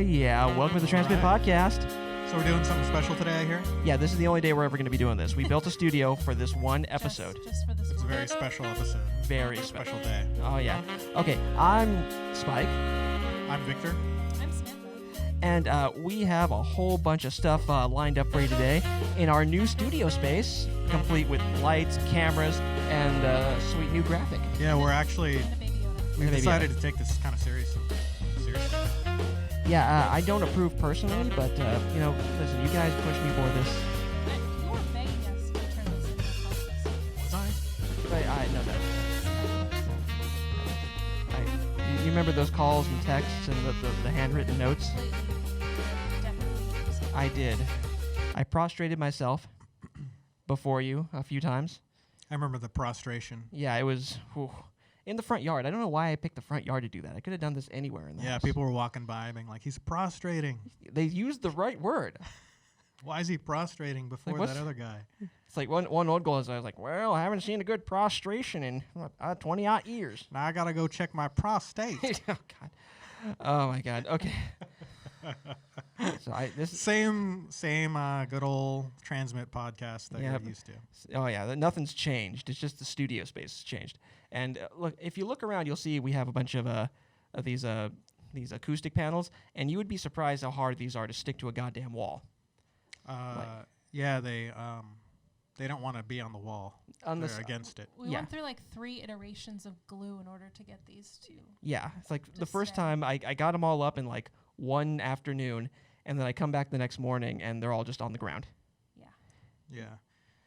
Yeah. Welcome to the Transmit Podcast. So we're doing something special today, I hear? Yeah, this is the only day we're ever going to be doing this. We built a studio for this one episode. Just for this It's a one. very special episode. Very special day. Oh, yeah. Okay, I'm Spike, I'm Victor. I'm Samantha. and we have a whole bunch of stuff lined up for you today in our new studio space, complete with lights, cameras, and sweet new graphic. Yeah, we're actually, And a baby Yoda. we've Baby decided Yoda. to take this kind of seriously. Yeah, I don't approve personally, but, listen, you guys pushed me for this. You were begging us to turn this into a podcast. Was I? I know that. You remember those calls and texts and the handwritten notes? Definitely. I did. I prostrated myself before you a few times. I remember the prostration. Yeah, it was in the front yard. I don't know why I picked the front yard to do that. I could have done this anywhere in the Yeah, house. people were walking by being like, he's prostrating. They used the right word. Why is he prostrating before what's- that other guy? It's like one old girl is I was like, well, I haven't seen a good prostration in 20-odd years. Now I gotta go check my prostate. Oh, God. Oh, my God. Okay. So this Same good old Transmit podcast that Yep. you're used to. Oh yeah, nothing's changed. It's just the studio space has changed. And look, if you look around, you'll see we have a bunch of these acoustic panels, and you would be surprised how hard these are to stick to a goddamn wall. Yeah, they don't want to be on the wall. They're against it. We Yeah. went through like 3 iterations of glue in order to get these two. Yeah, it's like the Just first saying. time I got them all up in like one afternoon, and then I come back the next morning and they're all just on the ground. Yeah. Yeah.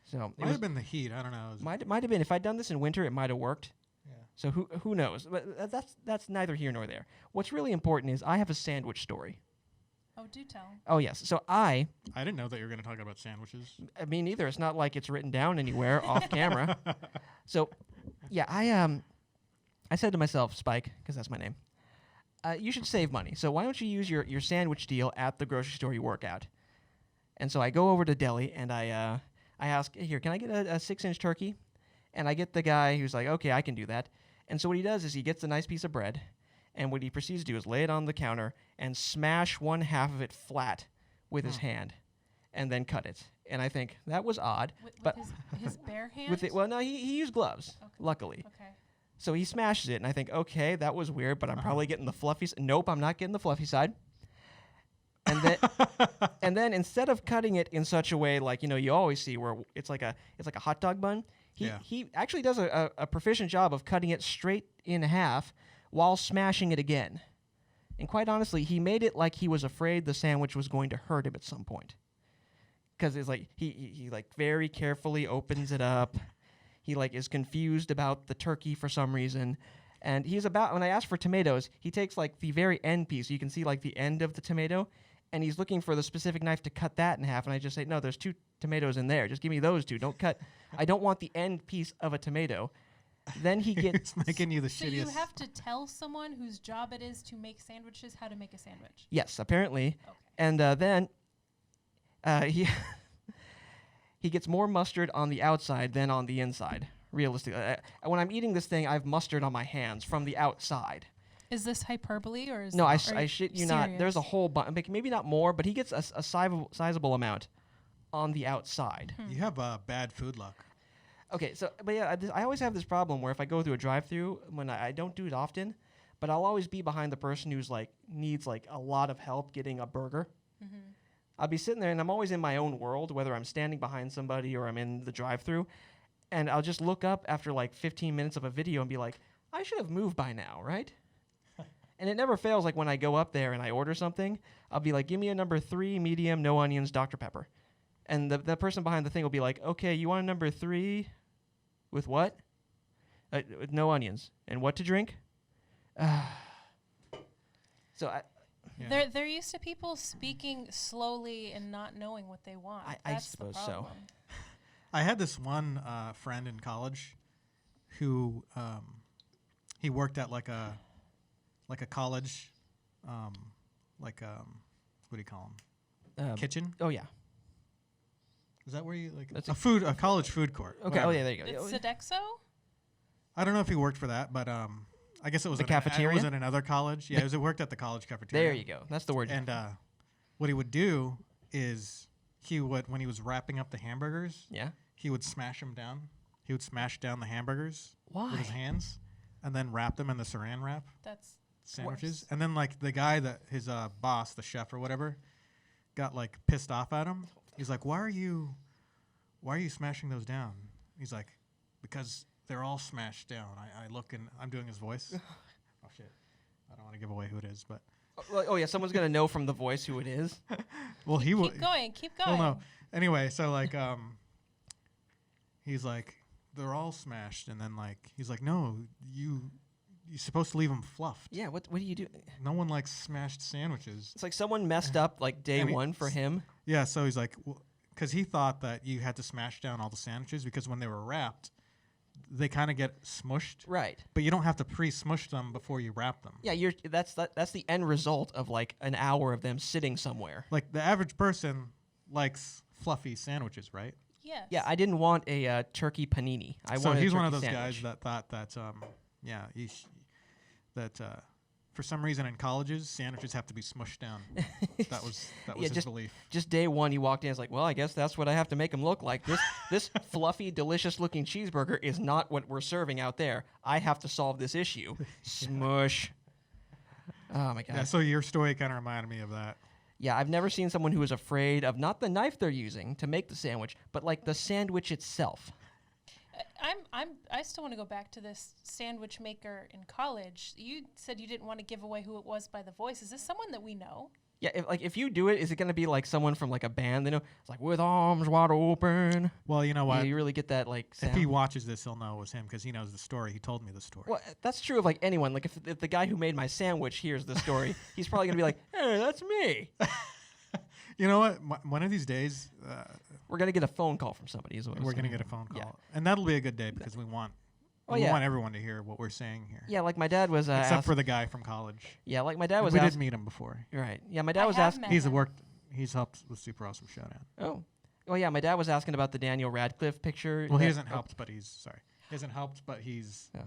So Might have been the heat. I don't know. It was- might have been if I'd done this in winter, it might have worked. yeah. So who knows? But that's neither here nor there. What's really important is I have a sandwich story. Oh, do tell. Oh yes, so I didn't know that you were going to talk about sandwiches. Me neither. It's not like it's written down anywhere off camera. So, yeah, I said to myself, Spike, because that's my name, you should save money. So why don't you use your sandwich deal at the grocery store you work at? And so I go over to deli and I ask, here, can I get a 6-inch turkey? And I get the guy who's like, okay, I can do that. And so what he does is he gets a nice piece of bread, and what he proceeds to do is lay it on the counter and smash one half of it flat with his hand, and then cut it. And I think that was odd. With but his bare hand? with it, well, no, he used gloves, Okay. luckily. Okay. So he smashes it, and I think, okay, that was weird, but I'm probably getting the fluffy side. Nope, I'm not getting the fluffy side. And then, and then instead of cutting it in such a way like you always see where it's like a hot dog bun, he actually does a proficient job of cutting it straight in half while smashing it again. And quite honestly, he made it like he was afraid the sandwich was going to hurt him at some point. Because it's like he like very carefully opens it up. He like is confused about the turkey for some reason. And when I ask for tomatoes, he takes like the very end piece. You can see like the end of the tomato, and he's looking for the specific knife to cut that in half. And I just say, no, there's 2 tomatoes in there. Just give me those 2. Don't cut. I don't want the end piece of a tomato. Then he gets It's making you the So shittiest. you have to tell someone whose job it is to make sandwiches how to make a sandwich. yes, apparently. Okay. And then he he gets more mustard on the outside than on the inside. Realistically, when I'm eating this thing, I have mustard on my hands from the outside. Is this hyperbole or is No, I are shit you not. There's a serious? whole bunch, maybe not more, but he gets a sizable amount on the outside. You have bad food luck. Okay, so but yeah, I always have this problem where if I go through a drive-through, when I don't do it often, but I'll always be behind the person who's like needs like a lot of help getting a burger. I'll be sitting there and I'm always in my own world, whether I'm standing behind somebody or I'm in the drive-through, and I'll just look up after like 15 minutes of a video and be like, I should have moved by now, right? And it never fails. Like when I go up there and I order something, I'll be like, give me a number 3, medium, no onions, Dr. Pepper. And the person behind the thing will be like, okay, you want a number 3 with what? With no onions. And what to drink? So Yeah. They're used to people speaking slowly and not knowing what they want. I That's suppose the so. problem. I had this one friend in college who he worked at like a college what do you call them? Kitchen? Oh yeah. Is that where you like That's a college food court? Okay. Oh whatever. yeah. There you go. It's Sodexo? I don't know if he worked for that, but I guess it was The it cafeteria? was at another college. Yeah, it worked at the college cafeteria. There you go. That's the word. And what he would do is he would, when he was wrapping up the hamburgers, Yeah. he would smash them down. He would smash down the hamburgers Why? with his hands, and then wrap them in the Saran wrap That's sandwiches. worse. And then like the guy that his boss, the chef or whatever, got like pissed off at him. He's like, why are you smashing those down? He's like, because they're all smashed down. I look and I'm doing his voice. Oh shit, I don't want to give away who it is, but Oh yeah, someone's gonna know from the voice who it is. well he will. Keep going. Keep Well, going. no. Anyway, so like he's like, they're all smashed, and then like he's like, no, you're supposed to leave them fluffed. Yeah. What do you do? No one likes smashed sandwiches. It's like someone messed up like day And he- one for him. Yeah, so he's like, because he thought that you had to smash down all the sandwiches because when they were wrapped, they kind of get smushed, Right. but you don't have to pre-smush them before you wrap them. Yeah. That's the end result of like an hour of them sitting somewhere. Like the average person likes fluffy sandwiches, right? Yes. Yeah. I didn't want a turkey panini. I So wanted he's a one of turkey those sandwich. guys that thought that, for some reason in colleges sandwiches have to be smushed down. That was Yeah, his belief. Just day one, he walked in. It's like, well, I guess that's what I have to make him look like. This fluffy, delicious-looking cheeseburger is not what we're serving out there. I have to solve this issue. Smush. Oh my god. Yeah, so your story kind of reminded me of that. Yeah, I've never seen someone who is afraid of not the knife they're using to make the sandwich, but like the sandwich itself. I still want to go back to this sandwich maker in college. You said you didn't want to give away who it was by the voice. Is this someone that we know? Yeah, if you do it, is it going to be like someone from like a band? They know it's like with arms wide open. Well, you know Yeah, what? you really get that like sound. If he watches this, he'll know it was him because he knows the story. He told me the story. Well, that's true of like anyone. Like if the guy who made my sandwich hears the story, he's probably gonna be like, "Hey, that's me." You know what? One of these days, We're gonna get a phone call from somebody. Is what we're going to get a phone call, Yeah. and that'll be a good day because we want yeah. everyone to hear what we're saying here. Yeah, like my dad was Except asked- for the guy from college. Yeah, like my dad was we asked. did meet him before. Right. Yeah, my dad I was have asking. met He's him. He's helped with Super Awesome Showdown. Oh. Oh yeah, my dad was asking about the Daniel Radcliffe picture. Well, he that- hasn't helped, but he's Yeah.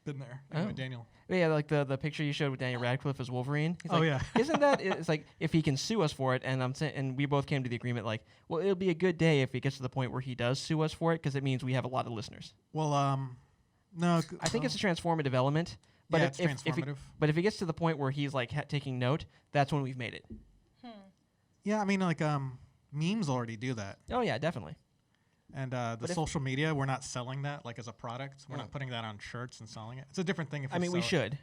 been there. Oh. Anyway, Daniel. Yeah, like the picture you showed with Daniel Radcliffe as Wolverine. He's Oh, like, yeah. Isn't that? It's like if he can sue us for it, and I'm saying, and we both came to the agreement like, well, it'll be a good day if it gets to the point where he does sue us for it, because it means we have a lot of listeners. Well, no. I think it's a transformative element. But yeah, if, it's if transformative. but if it gets to the point where he's like taking note, that's when we've made it. Yeah, I mean, like memes already do that, Oh yeah, definitely. and the But if- social media, we're not selling that like as a product. We're No. not putting that on shirts and selling it. It's a different thing. If I mean, we sell it. should.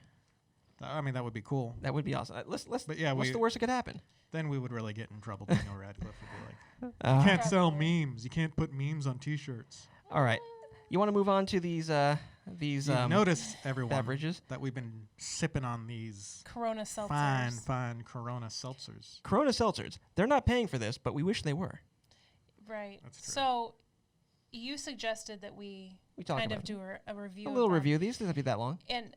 I mean, that would be cool. That would be awesome. Let's. But yeah, what's the worst that could happen? Then we would really get in trouble. Daniel Radcliffe would be like, Uh, "You can't sell memes. You can't put memes on T-shirts." all right. You want to move on to these You've noticed, everyone, beverages? that we've been sipping on these Corona seltzers. fine Corona seltzers. Corona seltzers. They're not paying for this, but we wish they were. Right. That's true. So you suggested that we talked kind of about do a review. A of little them. review. These doesn't have to be that long. And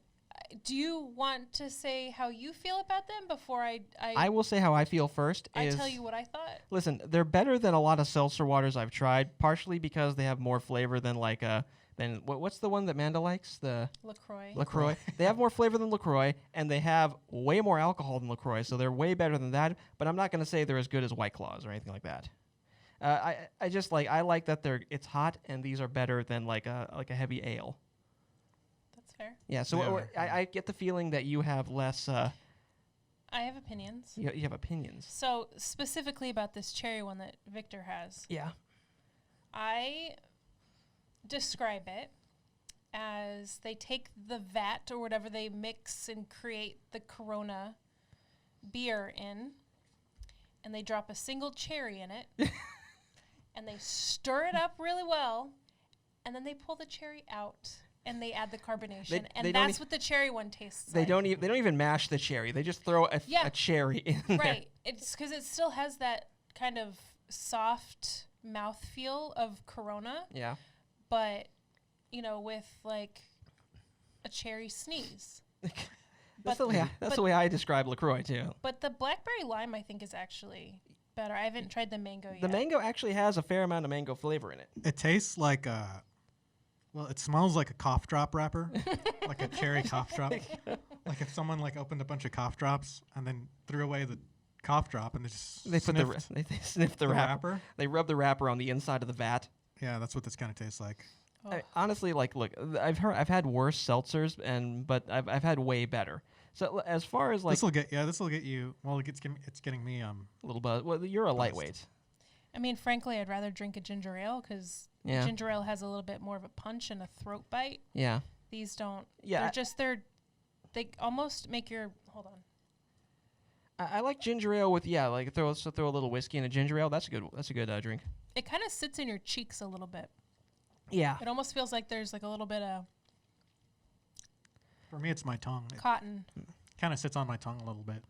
do you want to say how you feel about them before I will say how I feel first. I is tell you what I thought? Listen, they're better than a lot of seltzer waters I've tried, partially because they have more flavor than like what's the one that Manda likes? The LaCroix. LaCroix. They have more flavor than LaCroix, and they have way more alcohol than LaCroix, so they're way better than that, but I'm not going to say they're as good as White Claws or anything like that. I just like that it's hot, and these are better than like a heavy ale. That's fair. Yeah, so They are, I get the feeling that you have less, I have opinions. you have opinions. So specifically about this cherry one that Victor has, Yeah. I describe it as they take the vat or whatever they mix and create the Corona beer in, and they drop a single cherry in it, and they stir it up really well, and then they pull the cherry out and they add the carbonation, they and don't that's what the cherry one tastes They like. don't even mash the cherry. They just throw a cherry in there. Right. It's because it still has that kind of soft mouthfeel of Corona, Yeah. but with like a cherry sneeze. That's the way I describe LaCroix too. But the blackberry lime, I think, is actually better. I haven't tried the mango yet. The mango actually has a fair amount of mango flavor in it. It tastes like Well, it smells like a cough drop wrapper, like a cherry cough drop. Like if someone like opened a bunch of cough drops and then threw away the cough drop and they just They sniff the wrapper. They rub the wrapper on the inside of the vat. Yeah, that's what this kind of tastes like. Oh. Honestly, like, look, I've had worse seltzers, but I've had way better. So as far as like this will get you. Well, it's getting me a little buzz. Well, you're a lightweight. I mean, frankly, I'd rather drink a ginger ale because ginger ale has a little bit more of a punch and a throat bite. Yeah. These don't. Yeah. They almost make your. Hold on. I like ginger ale with like throw a little whiskey in a ginger ale. That's a good drink. It kind of sits in your cheeks a little bit. Yeah. It almost feels like there's like a little bit of. For me, it's my tongue. Cotton. Kind of sits on my tongue a little bit.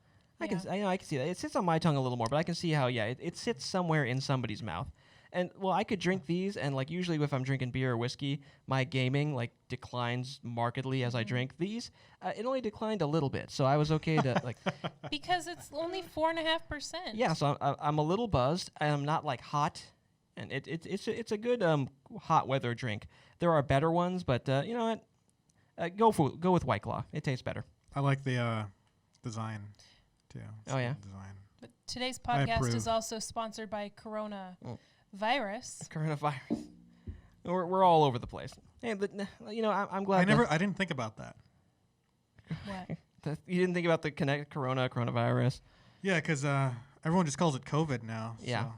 I can see that. It sits on my tongue a little more, but I can see how it sits somewhere in somebody's mouth. And well, I could drink these, and like usually if I'm drinking beer or whiskey, my gaming like declines markedly as I drink these. It only declined a little bit, so I was okay to like. Because it's only 4.5%. Yeah, so I'm a little buzzed. I'm not like hot, and it's a good hot weather drink. There are better ones, but you know what? Go with White Claw. It tastes better. I like the design too. It's yeah. Design. But today's podcast is also sponsored by Corona Virus. Coronavirus. We're all over the place. Hey, but you know, I'm glad. I didn't think about that. What? You didn't think about the coronavirus. Yeah, because everyone just calls it COVID now. Yeah. So.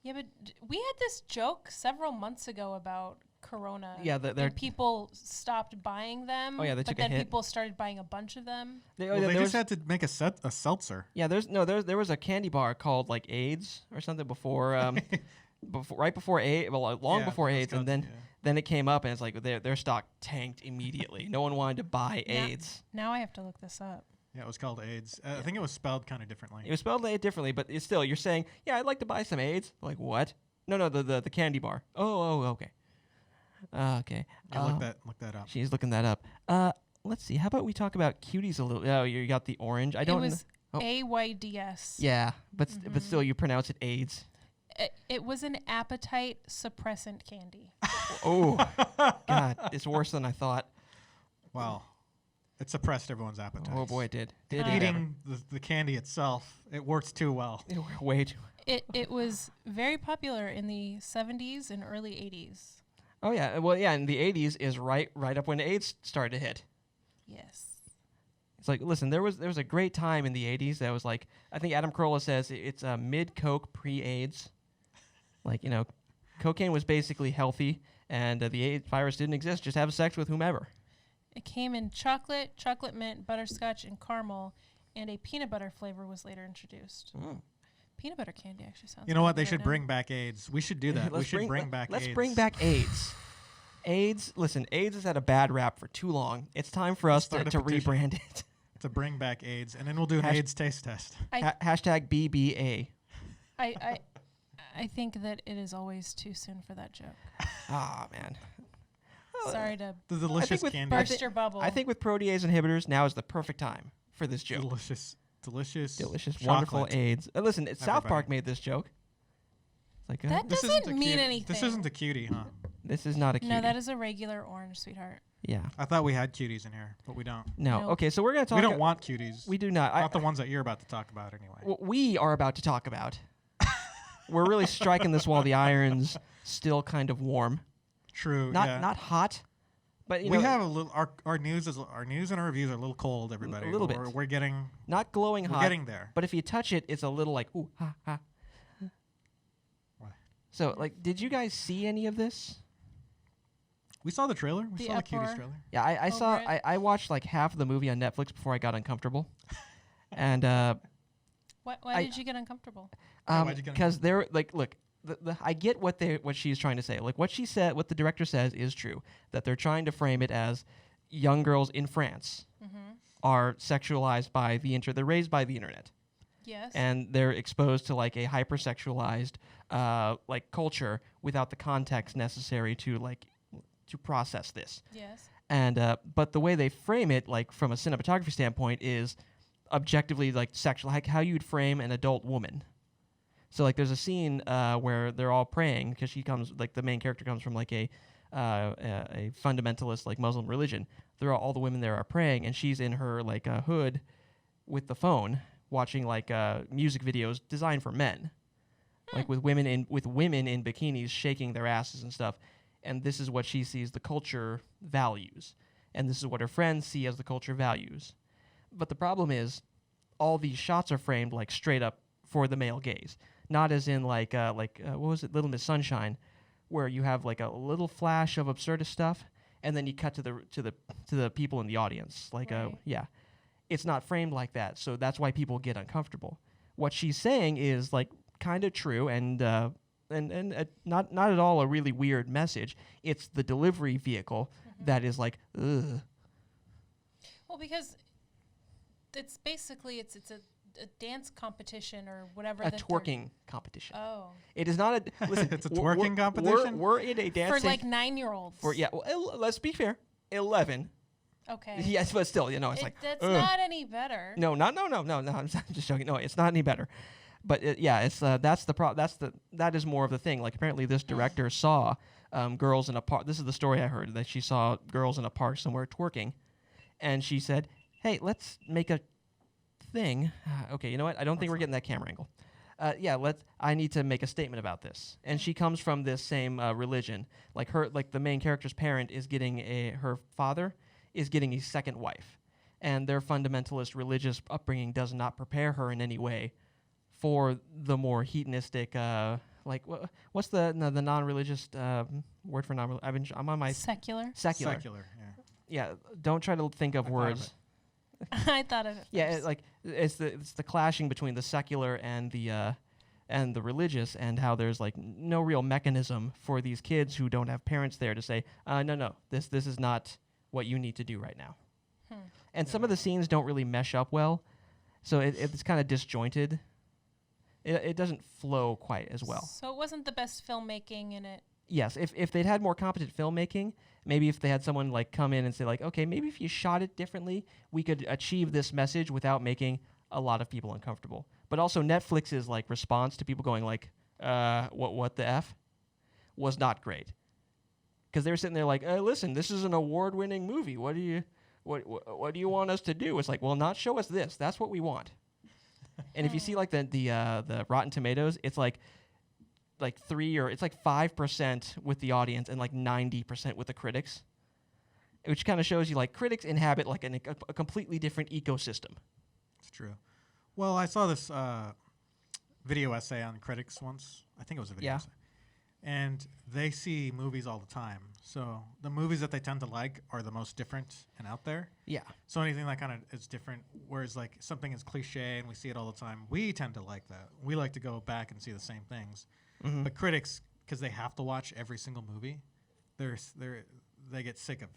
Yeah, but we had this joke several months ago about Corona. Yeah, and people stopped buying them. Oh yeah, they took a hit. But then people started buying a bunch of them. They just had to make a seltzer. Yeah, there was a candy bar called like AIDS or something before right before AIDS, long before AIDS, and then it came up and it's like their stock tanked immediately. No one wanted to buy AIDS. Now I have to look this up. Yeah, it was called AIDS. I think it was spelled kind of differently. It was spelled differently, but it's still, you're saying, yeah, I'd like to buy some AIDS. Like what? No, the candy bar. Oh, okay. Okay. Yeah, look that up. She's looking that up. Let's see. How about we talk about Cuties a little? Oh, you got the orange. I don't. It was AYDS. Yeah, but still, you pronounce it AIDS. It was an appetite suppressant candy. Oh, God, it's worse than I thought. Wow. It suppressed everyone's appetite. Oh boy, it did. Eating the candy itself, it works too well. Way too. It was very popular in the 70s and early 80s. Oh yeah, well yeah, in the 80s is right up when AIDS started to hit. Yes. It's like, listen, there was a great time in the 80s that was like, I think Adam Carolla says it's mid-coke, pre-AIDS. Like, you know, cocaine was basically healthy, and the AIDS virus didn't exist. Just have sex with whomever. It came in chocolate mint, butterscotch, and caramel, and a peanut butter flavor was later introduced. Mm. Peanut butter candy actually sounds. You know what? They good should right bring back AIDS. We should do that. Let's bring back AIDS. AIDS. Listen, AIDS has had a bad rap for too long. It's time for us to rebrand it. To bring back AIDS, and then we'll do an AIDS taste test. Hashtag BBA. I think that it is always too soon for that joke. Ah, man. Sorry to the delicious candy. burst your bubble. I think with protease inhibitors, now is the perfect time for this joke. Delicious, wonderful AIDS. Listen, South Park made this joke. It's like that doesn't mean anything. This isn't a cutie, huh? This is not a cutie. No, that is a regular orange, sweetheart. Yeah. I thought we had cuties in here, but we don't. No. Nope. Okay, so we're going to talk. We don't want cuties. We do not. Not the ones that you're about to talk about, anyway. What we are about to talk about. We're really striking this while the iron's still kind of warm. True. Not hot. But we have a little. Our news and our reviews are a little cold. Everybody, a little bit. We're getting not glowing hot. We're getting there. But if you touch it, it's a little like ooh ha ha. What? So like, did you guys see any of this? We saw the trailer. We saw the Cuties trailer. Yeah, I saw. I watched like half of the movie on Netflix before I got uncomfortable. And why did you get uncomfortable? Because they're like, look. I get what she's trying to say. Like what she said, what the director says is true. That they're trying to frame it as young girls in France are sexualized by the internet. They're raised by the internet. Yes. And they're exposed to like a hypersexualized like culture without the context necessary to process this. Yes. And but the way they frame it, like from a cinematography standpoint, is objectively like sexual, like how you'd frame an adult woman. So like there's a scene where they're all praying because she comes, like the main character comes from like a a fundamentalist like Muslim religion. All the women there are praying, and she's in her like hood with the phone watching like music videos designed for men, like with women in bikinis shaking their asses and stuff. And this is what she sees the culture values, and this is what her friends see as the culture values. But the problem is, all these shots are framed like straight up for the male gaze, not as in like what was it, Little Miss Sunshine, where you have like a little flash of absurdist stuff, and then you cut to the people in the audience. Like Right. it's not framed like that, so that's why people get uncomfortable. What she's saying is like kind of true, and not at all a really weird message. It's the delivery vehicle that is like, ugh. Well, because it's basically it's a dance competition or whatever. A that they're- twerking competition. Oh. It is not a listen. It's a we're- twerking we're- competition? We're in a dancing For like 9-year-olds. let's be fair. 11. Okay. Yes, but still, it's like that's ugh. not any better. No. I'm just joking. No, it's not any better. But it's that is more of the thing. Like apparently, this director saw girls in a park. This is the story I heard, that she saw girls in a park somewhere twerking, and she said, "Hey, let's make a thing." Okay, you know what? I don't think we're getting that camera angle. I need to make a statement about this. And she comes from this same religion. Like the main character's parent is getting her father is getting a second wife, and their fundamentalist religious upbringing does not prepare her in any way for the more hedonistic, what's the non-religious word for non-religious? I'm on my Secular. secular. Secular, yeah. Yeah, don't try to think of I thought of words. I thought of it. Yeah, first. it's the clashing between the secular and the religious, and how there's like no real mechanism for these kids who don't have parents there to say, no, this is not what you need to do right now. And some of the scenes don't really mesh up well, so it's kind of disjointed. It doesn't flow quite as well. So it wasn't the best filmmaking in it. Yes, if they'd had more competent filmmaking, maybe if they had someone like come in and say like, okay, maybe if you shot it differently, we could achieve this message without making a lot of people uncomfortable. But also Netflix's like response to people going like, what the F, was not great. Because they were sitting there like, listen, this is an award-winning movie. What do you want us to do? It's like, well, not show us this. That's what we want. And if you see like the Rotten Tomatoes, it's like 5% with the audience and like 90% with the critics, which kind of shows you like critics inhabit like a completely different ecosystem. It's true. Well, I saw this video essay on critics once. I think it was a video essay. And they see movies all the time. So the movies that they tend to like are the most different and out there. Yeah. So anything that kind of is different, whereas like something is cliche and we see it all the time, we tend to like that. We like to go back and see the same things. Mm-hmm. But critics, because they have to watch every single movie, they get sick of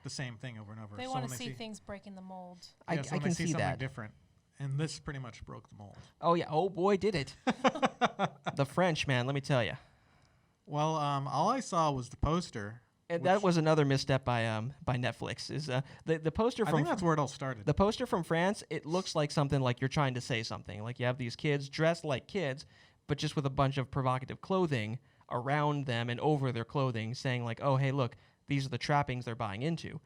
the same thing over and over. They So want when to they see things breaking the mold. I when can they see see something that. different. And this pretty much broke the mold. Oh yeah. Oh boy, did it. The French, man. Let me tell you. Well, all I saw was the poster. And that was another misstep by Netflix. Is the poster I from think that's where it all started. the poster from France? It looks like something like you're trying to say something. Like you have these kids dressed like kids, but just with a bunch of provocative clothing around them and over their clothing, saying like, "Oh, hey, look, these are the trappings they're buying into."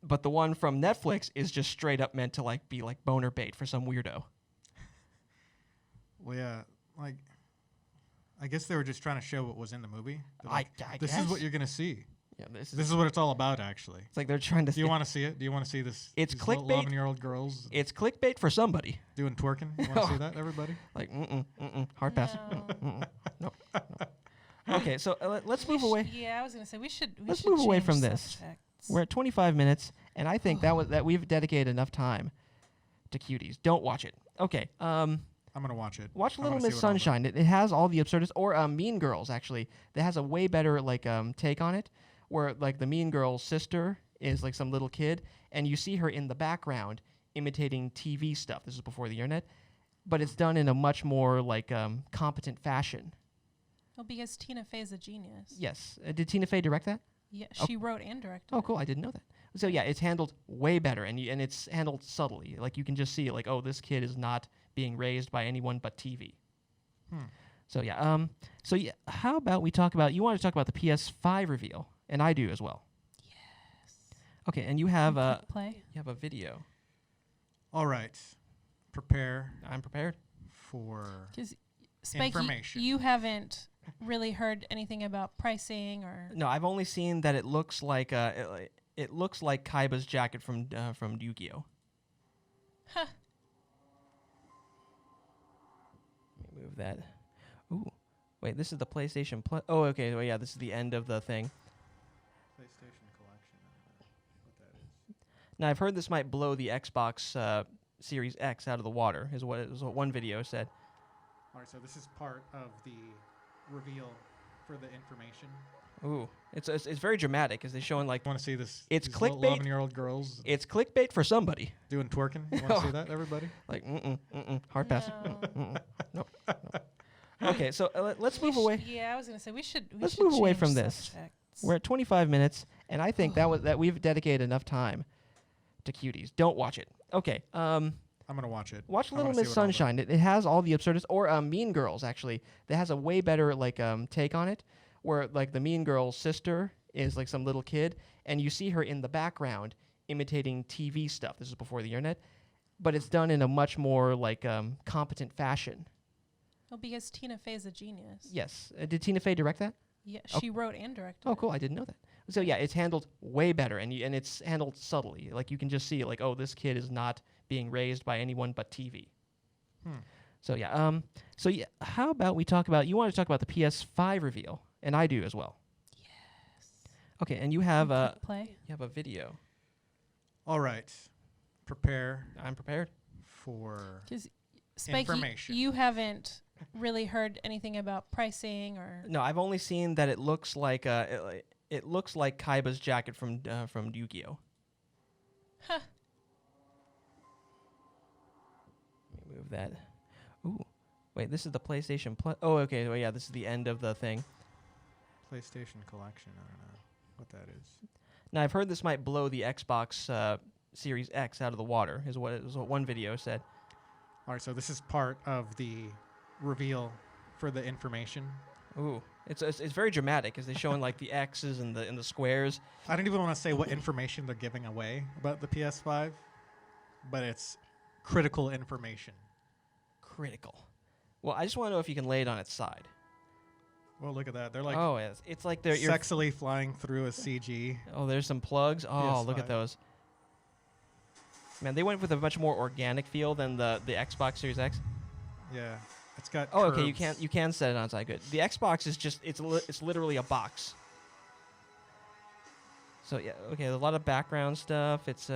But the one from Netflix is just straight up meant to like be like boner bait for some weirdo. Well, yeah, like I guess they were just trying to show what was in the movie. They're I like, this is guess. what you're gonna see. Yeah, This is what it's all about, actually. it's like they're trying to. Do you want to see it? Do you want to see this? It's these clickbait. 11-year-old girls It's clickbait for somebody. doing twerking. You want to see that, everybody? Like, hard pass. No. No. Okay, so let's move away. Yeah, I was gonna say we should. Let's move away change from this. subjects. We're at 25 minutes, and I think that we've dedicated enough time to Cuties. Don't watch it. Okay. I'm gonna watch it. Watch I Little wanna see Miss what all the- Sunshine. It has all the absurdist, or Mean Girls actually. That has a way better like take on it, where like the Mean Girl's sister is like some little kid, and you see her in the background imitating TV stuff. This is before the internet, but it's done in a much more like competent fashion. Well, because Tina Fey's a genius. Yes. Did Tina Fey direct that? Yeah, she wrote and directed. Oh, it. cool. I didn't know that. So yeah, it's handled way better, and it's handled subtly. Like you can just see, like, oh, this kid is not being raised by anyone but TV. So yeah, how about we talk about? You want to talk about the PS5 reveal? and I do as well. Yes. Okay, and you have a Play. video. All right. Prepare I'm prepared. for Because Spike, information. you haven't really heard anything about pricing or. No, I've only seen that it looks like it looks like Kaiba's jacket from Yu-Gi-Oh. Huh. Let me move that. Ooh, wait, this is the PlayStation Plus. Oh, okay. Well, yeah, this is the end of the thing. PlayStation Collection. I don't know what that is. Now, I've heard this might blow the Xbox Series X out of the water, is what one video said. All right, so this is part of the reveal for the information. Ooh, it's very dramatic, as they're showing like Want to see this? It's these clickbait. 11-year-old girls it's clickbait for somebody. doing twerking. You want to see that, everybody? Like, hard pass. No. Nope. Okay, so let's move away. Yeah, I was gonna say we should. Let's should move away change from this. subjects. We're at 25 minutes, and I think that we've dedicated enough time to Cuties. Don't watch it. Okay. I'm gonna watch it. Watch I Little wanna see Miss what all the- Sunshine. It has all the absurdist, or Mean Girls actually. That has a way better take on it, where like the Mean Girl's sister is like some little kid, and you see her in the background imitating TV stuff. This is before the internet, but it's done in a much more competent fashion. Well, because Tina Fey's a genius. Yes. Did Tina Fey direct that? Yeah, Oh. she wrote and directed. Oh, it. cool. I didn't know that. So yeah, it's handled way better, and it's handled subtly. Like you can just see, like, oh, this kid is not being raised by anyone but TV. So yeah, how about we talk about? You want to talk about the PS5 reveal, and I do as well. Yes. Okay, and you have a Play. video. All right. Prepare I'm prepared. for Because Spike, information. you haven't really heard anything about pricing or. No, I've only seen that it looks like it looks like Kaiba's jacket from Yu-Gi-Oh. Huh. Let me move that. Ooh, wait, this is the PlayStation Plus. Oh, okay. Well, yeah, this is the end of the thing. PlayStation Collection. I don't know what that is. Now, I've heard this might blow the Xbox Series X out of the water, is what one video said. All right, so this is part of the reveal for the information. Ooh, it's very dramatic, as they're showing like the X's and the squares. I don't even want to say what information they're giving away about the PS5, but it's critical information. Critical. Well, I just want to know if you can lay it on its side. Well, look at that. They're like Oh, yes. It's like you're sexily flying through a CG. Oh, there's some plugs. Oh, look at PS5. those. Man, they went with a much more organic feel than the Xbox Series X. Yeah, it's got. Oh, okay, curves. you can set it on side. Good. The Xbox is just it's literally a box. So yeah, okay, a lot of background stuff. It's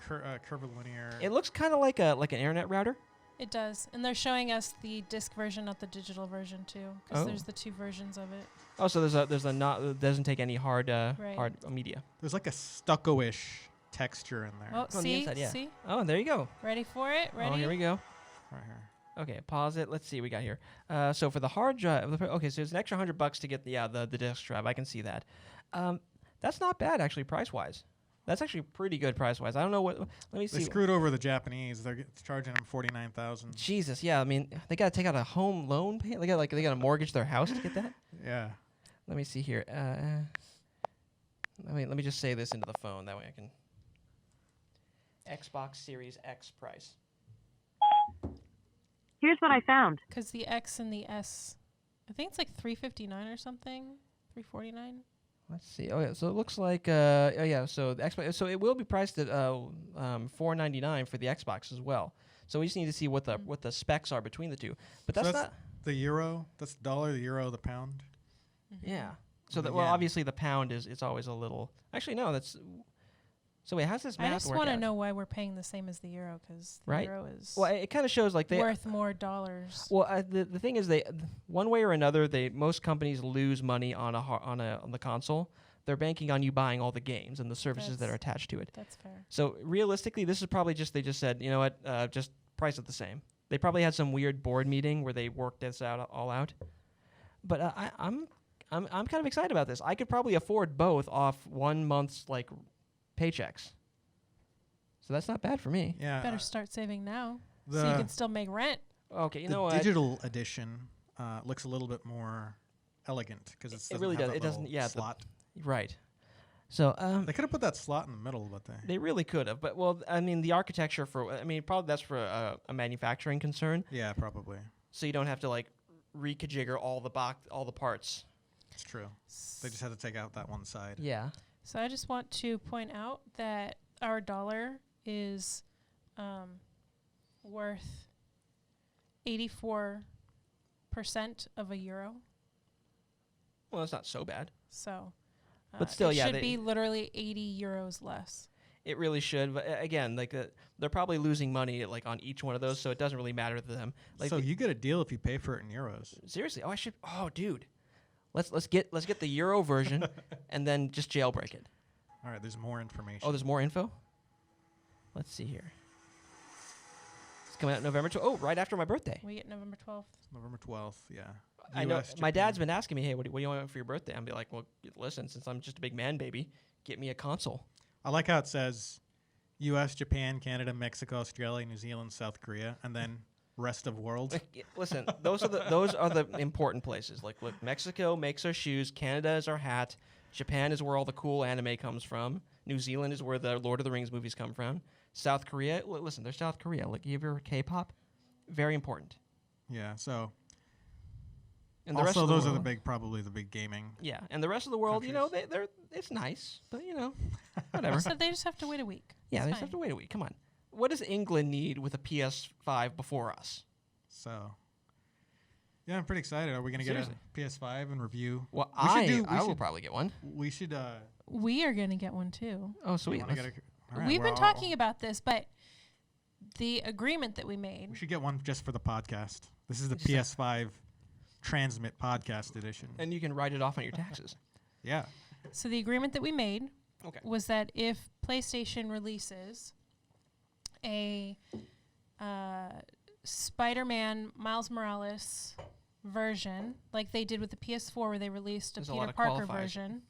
curvilinear. it looks kind of like an internet router. It does, and they're showing us the disc version, not the digital version too, because Oh. there's the two versions of it. Oh, so there's a not it doesn't take any hard Right. hard media. There's like a stucco-ish texture in there. Oh, On the see, inside, yeah. see, Oh, there you go. ready for it? Ready? Oh, here we go. Right here. Okay, pause it. Let's see what we got here. So for the hard drive, okay, so it's an extra $100 to get the disk drive. I can see that. That's not bad actually, price wise. That's actually pretty good price wise. I don't know what. Let me They see. screwed over the Japanese. They're charging them $49,000. Jesus, yeah. I mean, they got to take out a home loan. They got to mortgage their house to get that. Yeah. Let me see here. Let me just say this into the phone. That way I can. Xbox Series X price. Here's what I found. Because the X and the S, I think it's like $359 or something, $349. Let's see. Oh yeah, so it looks like oh yeah, so the Xbox, so it will be priced at $499 for the Xbox as well. So we just need to see what the specs are between the two. But So that's that's not. the euro. That's the dollar, the euro, the pound. Yeah. So The well, yen. obviously the pound it's always a little. Actually, no, that's. So wait, how's this math I just work want to out? know why we're paying the same as the euro, because the Right. euro is Well, it kind of shows like they. worth more dollars. Well, the thing is, one way or another, most companies lose money on the console. They're banking on you buying all the games and the services that are attached to it. That's fair. So realistically, this is probably they just said, you know what, just price it the same. They probably had some weird board meeting where they worked this all out. But I'm kind of excited about this. I could probably afford both off 1 month's paychecks. So that's not bad for me. Yeah. Better start saving now, the so you can still make rent. Okay, you the know what? digital edition looks a little bit more elegant because it really does. It doesn't- yeah, the- slot. Right. So They could have put that slot in the middle, but they really could have. But well, I mean, the architecture probably that's for a manufacturing concern. yeah, probably. So you don't have to like reconfigure all the parts. It's true. They just had to take out that one side. Yeah. So I just want to point out that our dollar is worth 84% of a euro. Well, that's not so bad. So, But still, it yeah, should be literally 80 euros less. It really should. But again, like they're probably losing money like on each one of those, so it doesn't really matter to them. Like So you get a deal if you pay for it in euros. seriously, oh dude, let's get the euro version and then just jailbreak it. All right, there's more information. Oh, there's more info. Let's see here. It's coming out November 12th. Oh, right after my birthday. We get November 12th. November 12th, yeah. I know US, my Japan. dad's been asking me, hey, what do you want for your birthday? I'm be like, well, listen, since I'm just a big man baby, get me a console. I like how it says U.S., Japan, Canada, Mexico, Australia, New Zealand, South Korea, and then rest of world. Listen, those are the important places. Like, look, Mexico makes our shoes. Canada is our hat. Japan is where all the cool anime comes from. New Zealand is where the Lord of the Rings movies come from. South Korea, listen, there's South Korea. Like, you ever K-pop? Very important. Yeah, so And the rest also of the those are world, probably the big gaming. yeah, and the rest of the world, you know, they're it's nice, but you know, whatever. So they just have to wait a week. Yeah, It's they just have to wait a week. Come on. What does England need with a PS5 before us? So yeah, I'm pretty excited. Are we gonna Seriously. get a PS5 and review? Well, We I will should- probably get one. We should. We are going to get one too. Oh, sweet. wanna Let's- get all right, We've we're been all- talking about this, but the agreement that we made. We should get one just for the podcast. This is the Just PS5 Transmit Podcast Edition. and you can write it off on your taxes. Yeah. So the agreement that we made Okay. was that if PlayStation releases a Spider-Man Miles Morales version, like they did with the PS4 where they released a There's a lot Peter of Parker qualifiers. version,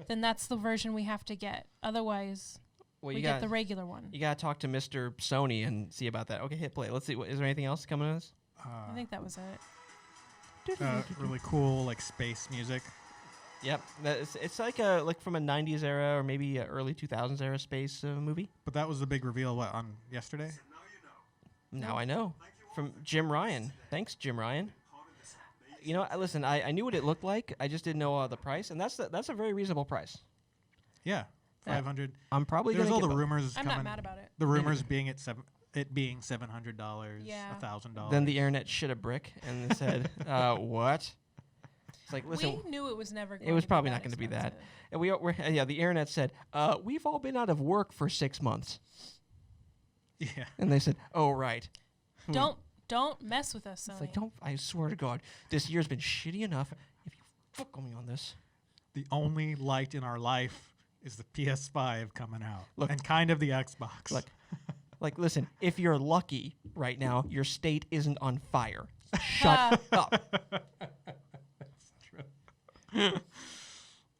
then that's the version we have to get. Otherwise, Well, we you get got the regular one. you got to talk to Mr. Sony and see about that. Okay, hit play. Let's see. Is there anything else coming to us? I think that was it. Really cool, like space music. Yep. It's like from a 90s era or maybe a early 2000s era space movie. But that was the big reveal. What on yesterday? Now I know. From Jim Ryan. Thanks, Jim Ryan. You know, listen, I knew what it looked like. I just didn't know the price, and that's a very reasonable price. Yeah, Yeah. 500. I'm probably There's gonna all get the bo- rumors I'm coming. not mad about it. The rumors being it being $700, Yeah. $1,000. Then the internet shit a brick and said, "What?" It's like, listen, We knew it was never going it was to probably be not going to be that. expensive. And the internet said, "We've all been out of work for 6 months," yeah. and they said, "Oh right." Don't mess with us, Sony. It's like, don't! I swear to God, this year's been shitty enough. If you fuck with me on this, The only light in our life is the PS5 coming out, Look. and kind of the Xbox. like, listen, if you're lucky right now, your state isn't on fire. Shut up.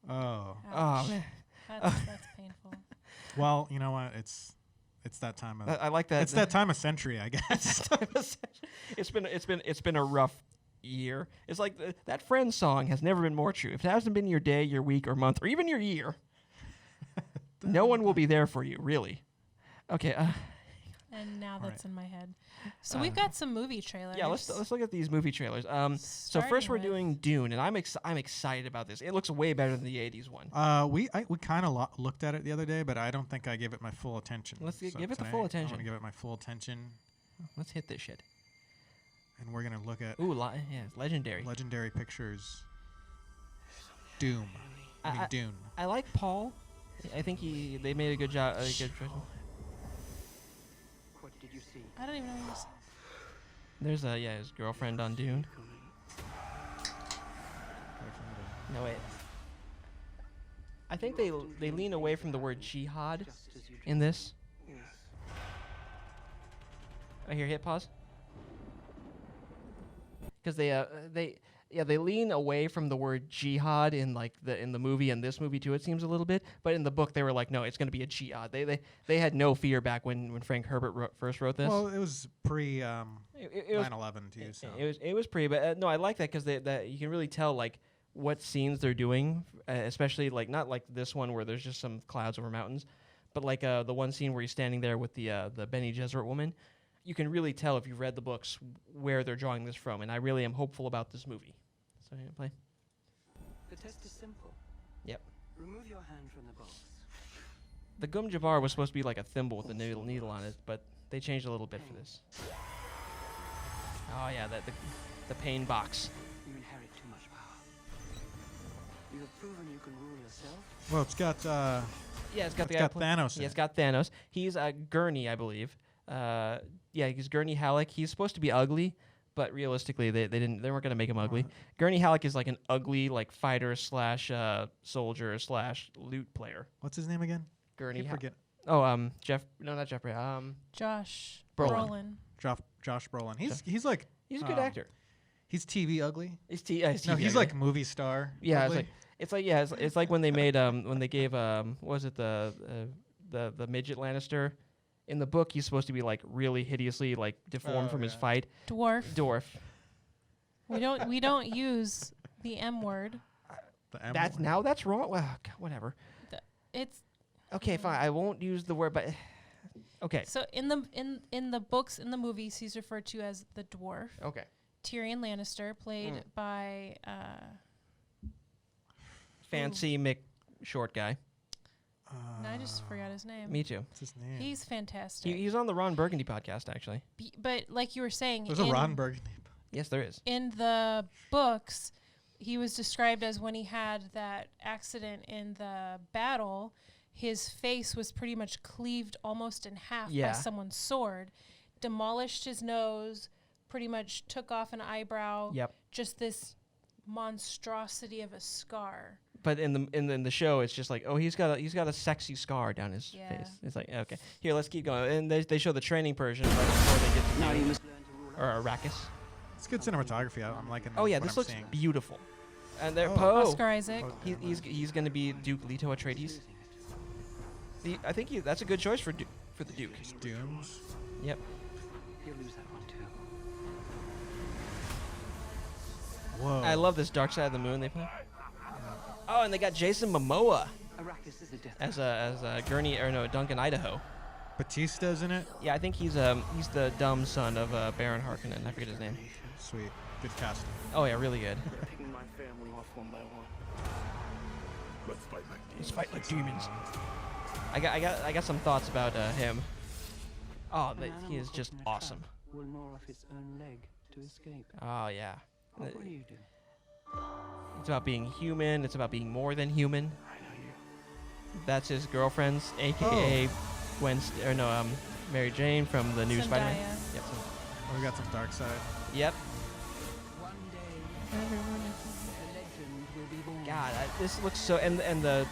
Oh, Oh man, That's painful. well, you know what? It's that time of I like that. it's that time of century, I guess. It's been a rough year. It's like that Friends song has never been more true. If it hasn't been your day, your week, or month, or even your year, no one will be there for you. Really. Okay. And now All that's in my head. So we've got some movie trailers. Yeah. Let's look at these movie trailers. So first Starting we're with- doing Dune, and I'm excited about this. It looks way better than the '80s one. We kind of looked at it the other day, but I don't think I gave it my full attention. Let's give it the today full attention. I'm gonna give it my full attention, Let's hit this shit. and we're gonna look at Ooh, yeah, it's legendary. Legendary Pictures. Doom. Dune. I like Paul. I think they made a good job. A good choice. What did you see? I don't even know what this. There's his girlfriend on Dune. No wait. I think they lean away from the word jihad Just as you in this. Yes. I hear hit pause. Because they lean away from the word jihad in the movie and this movie too. It seems a little bit, but in the book they were like, no, it's going to be a jihad. They had no fear back when Frank Herbert first wrote this. Well, it was pre it was 9/11 too. So it was pre, but no, I like that because that you can really tell like what scenes they're doing, especially like not like this one where there's just some clouds over mountains, but like the one scene where he's standing there with the Bene Gesserit woman. You can really tell if you've read the books where they're drawing this from, and I really am hopeful about this movie. So you play. The test is simple. Yep. Remove your hand from the box. The Gum Jabbar was supposed to be like a thimble with a needle on it, but they changed a little bit for this. Oh yeah, the pain box. You inherit too much power. You have proven you can rule yourself. Well, it's got Yeah, it's got the it's guy got Thanos. Yeah, it's got Thanos. He's Gurney, I believe. Yeah, he's Gurney Halleck. He's supposed to be ugly, but realistically, they weren't gonna make him ugly. Gurney Halleck is like an ugly like fighter slash soldier slash loot player. What's his name again? Gurney. Forget. Oh, Jeff. No, not Jeffrey. Josh Brolin. Brolin. Josh Brolin. He's like He's a good actor. He's TV ugly. He's No, TV he's ugly. like movie star. Yeah, ugly. it's like when they made when they gave what was it the midget Lannister. In the book, he's supposed to be like really hideously like deformed from his fight. Dwarf. We don't use the M word. The M That's word. that's wrong. Well, God, whatever. It's Okay, fine. I won't use the word, but okay. so in the books, in the movies, he's referred to as the dwarf. Okay. Tyrion Lannister, played by Fancy Mick, short guy. and I just forgot his name. Me too. What's his name? He's fantastic. He's on the Ron Burgundy podcast, actually. But like you were saying, There's a Ron Burgundy. Yes, there is. in the books, he was described as when he had that accident in the battle, his face was pretty much cleaved almost in half by Yeah. someone's sword, demolished his nose, pretty much took off an eyebrow. Yep. Just this monstrosity of a scar. But in the show, it's just like, oh, he's got a sexy scar down his Yeah. face. It's like, okay, here, let's keep going. And they show the training Persian right before they get to Now you Dune, must learn to rule. or Arrakis. It's good cinematography. I'm liking. Oh yeah, what this I'm looks seeing. beautiful. And they're Oscar Isaac. he's going to be Duke Leto Atreides. I think that's a good choice for the Duke. Dunes. Yep. He'll lose that one too. Whoa. I love this Dark Side of the Moon they play. Oh, and they got Jason Momoa Arrakis is a death. as a Gurney Duncan Idaho. Batista's in it. Yeah, I think he's the dumb son of Baron Harkonnen. I forget his name. Sweet. Good casting. Oh yeah, really good. Picking my family off one by one. Let's fight like Let's fight like demons. I got some thoughts about him. Oh, An he animal is caught just in a awesome. trap will gnaw off its own leg to escape. Oh yeah. What will you do? It's about being human. It's about being more than human. I know you. That's his girlfriend's, aka Mary Jane from the new Spider-Man. Zendaya. Yep. Oh, we got some dark side. Yep. One day, the legend will be born. God, this looks so. And the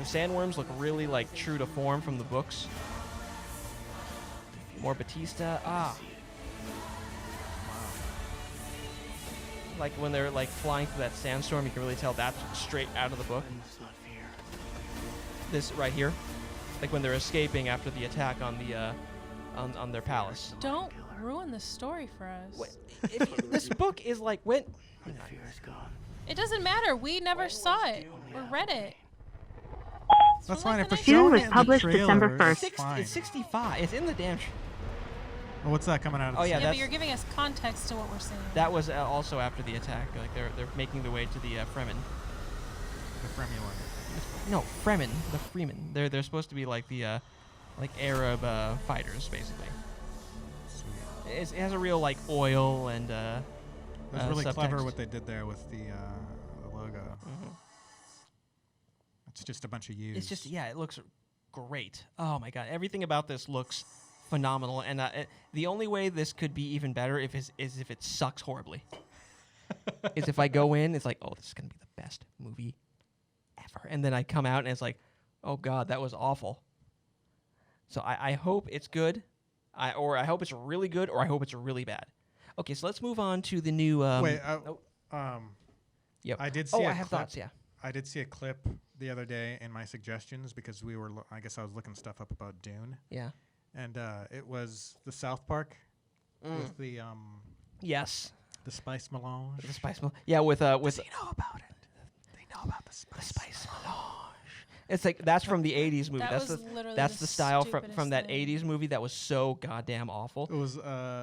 sandworms look really like true to form from the books. More Batista. Like when they're like flying through that sandstorm, you can really tell that's straight out of the book. I must not fear. This right here, like when they're escaping after the attack on the on their palace. Don't ruin the story for us. Wait, this book is like when. When the fear is gone. It doesn't matter. We never saw it or read it. That's from, fine. like, If the we're 1960s. showing Dune was it in the published trailer, December 1st. It's fine. It's 65. It's in the damn. Oh, what's that coming out of? Oh, the yeah, Yeah, cinema? but you're giving us context to what we're saying. That was also after the attack. Like they're making their way to the Fremen. The Fremulan. No, Fremen. The Fremen. They're supposed to be like the like Arab fighters, basically. Sweet. It has a real like oil and. That's really clever subtext. what they did there with the logo. Mhm. It's just a bunch of U's. It's just it looks great. Oh my god, everything about this looks phenomenal. And the only way this could be even better is if it sucks horribly. Is if I go in, it's like, oh, this is gonna be the best movie ever, and then I come out and it's like, oh god, that was awful. So I hope it's good, I hope it's really good, or I hope it's really bad. Okay, so let's move on to the new. Wait. Yep. I did see. Oh, a I have clip. thoughts. Yeah. I did see a clip the other day in my suggestions because we were. I guess I was looking stuff up about Dune, Yeah. and it was the South Park with the Yes. The spice melange. The spice yeah, with They know about it. They know about the spice melange. It's like that's from the '80s movie. That That's was the literally that's the the style from stupidest that thing. '80s movie that was so goddamn awful. It was.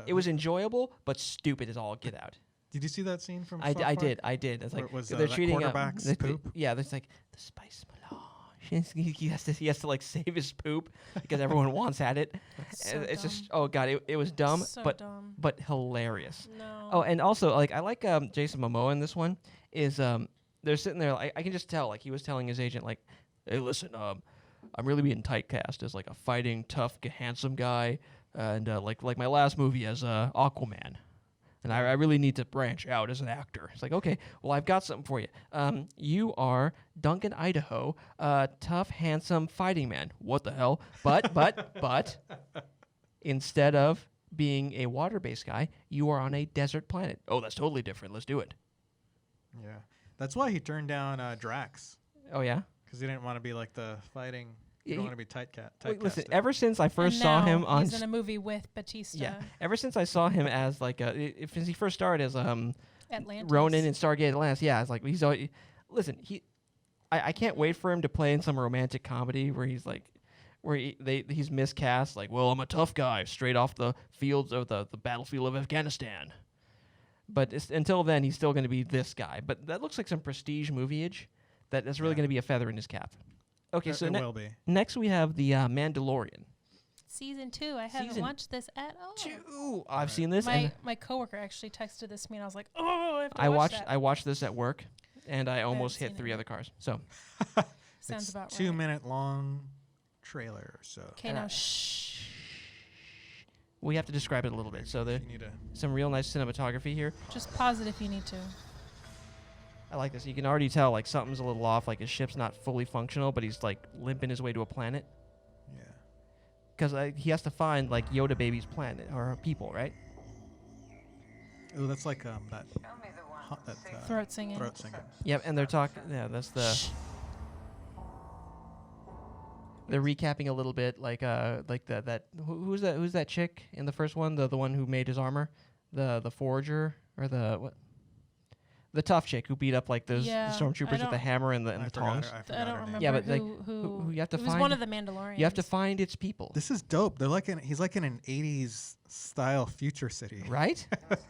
It was enjoyable, but stupid as all get out. Did you see that scene from? I South Park? did. It's Where like it was, they're that treating quarterback's poop? Yeah, there's like the spice melange. he has to like save his poop because everyone wants at it. That's so It's just dumb. oh god, it was dumb, So but dumb. but hilarious. No. Oh, and also like I like Jason Momoa in this one is they're sitting there I can just tell like he was telling his agent like, hey listen I'm really being typecast as like a fighting tough handsome guy and like my last movie as Aquaman. And I really need to branch out as an actor. It's like, okay, well, I've got something for you. You are Duncan, Idaho, tough, handsome fighting man. What the hell? But, instead of being a water-based guy, you are on a desert planet. Oh, that's totally different. Let's do it. Yeah, that's why he turned down Drax Oh, yeah? because he didn't want to be like the fighting. He Yeah, didn't he- want to be Wait, listen, typecasted. ever since I first And saw now him on... he's in a movie with Batista. Yeah, ever since I saw him as like since he first started as Atlantis. Ronan in Stargate Atlantis, yeah, it's like he's always, listen, I can't wait for him to play in some romantic comedy where he's like he's miscast like, well, I'm a tough guy straight off the fields of the battlefield of Afghanistan. But until then, he's still going to be this guy. But that looks like some prestige movie-age. That's really Yeah. going to be a feather in his cap. Okay, It so will be. next we have the Mandalorian. Season 2. I haven't Season watched this at all. I've seen this. My and my coworker actually texted this to me, and I was like, oh, I have to I watch watched that. I watched this at work, and I almost seen hit it 3 yet. other cars. So Sounds It's about right. 2-minute long trailer or so. Okay, And now I- shh. we have to describe it a little bit. So You need to. some real nice cinematography here. Just pause it if you need to. I like this. You can already tell like something's a little off. Like his ship's not fully functional, but he's like limping his way to a planet Yeah. because he has to find like Yoda baby's planet or people, right? Oh, that's like that. Throat singing. Throat singing. Yep. And they're talking. Yeah, that's the. They're recapping a little bit, like who's that chick in the first one, the one who made his armor, the forager or the what, the tough chick who beat up like those Yeah, I stormtroopers with the don't- hammer and the I forgot tongs. her- I forgot don't her name. remember Yeah, but, like, who you have to it was find- one of the Mandalorians. You have to find its people, This is dope. They're like he's like in an 80s style future city. right? Reunite it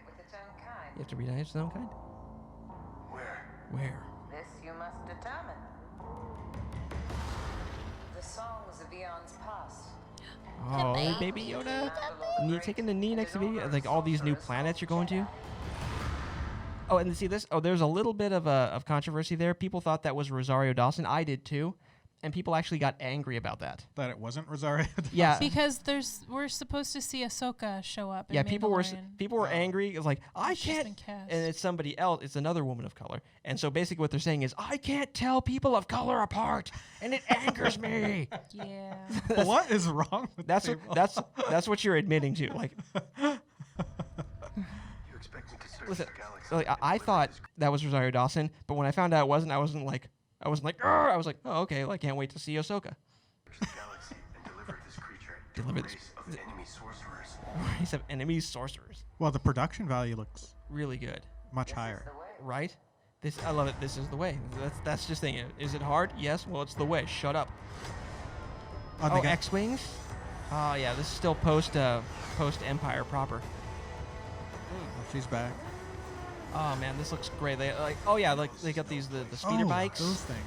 with its own kind. You have to reunite some kind. Where? This you must determine. The songs of eons past. Oh, hey, baby Yoda. And you're taking the knee next to baby. Like all these new planets you're going to. Oh, and see this. Oh, there's a little bit of controversy there. People thought that was Rosario Dawson. I did too, and people actually got angry about that. That it wasn't Rosario. Yeah, Because we're supposed to see Ahsoka show up. In yeah. People were Mandalorian. angry. It's like I She's can't. been cast. And it's somebody else. It's another woman of color. And so basically, what they're saying is, I can't tell people of color apart, and it angers me. Yeah. What is wrong with That's people? that's what you're admitting to. Like, You expect me to search listen. the galaxy? Like I thought that was Rosario Dawson, but when I found out it wasn't, I wasn't like, "Argh!" I was like, oh, okay, well, I can't wait to see Ahsoka. Search the galaxy and deliver this creature to Deliver a this- race of enemy sorcerers. Race of enemy sorcerers. Well, the production value looks Really good, much higher. right? I love it. This is the way. That's just thing. Is it hard? Yes. Well, it's the way. Shut up. Oh, they Oh, got- X-wings. Oh yeah, this is still post Empire proper. oh, she's back. Oh man, this looks great. They like. Oh yeah, like they got the speeder Oh, bikes. Those things.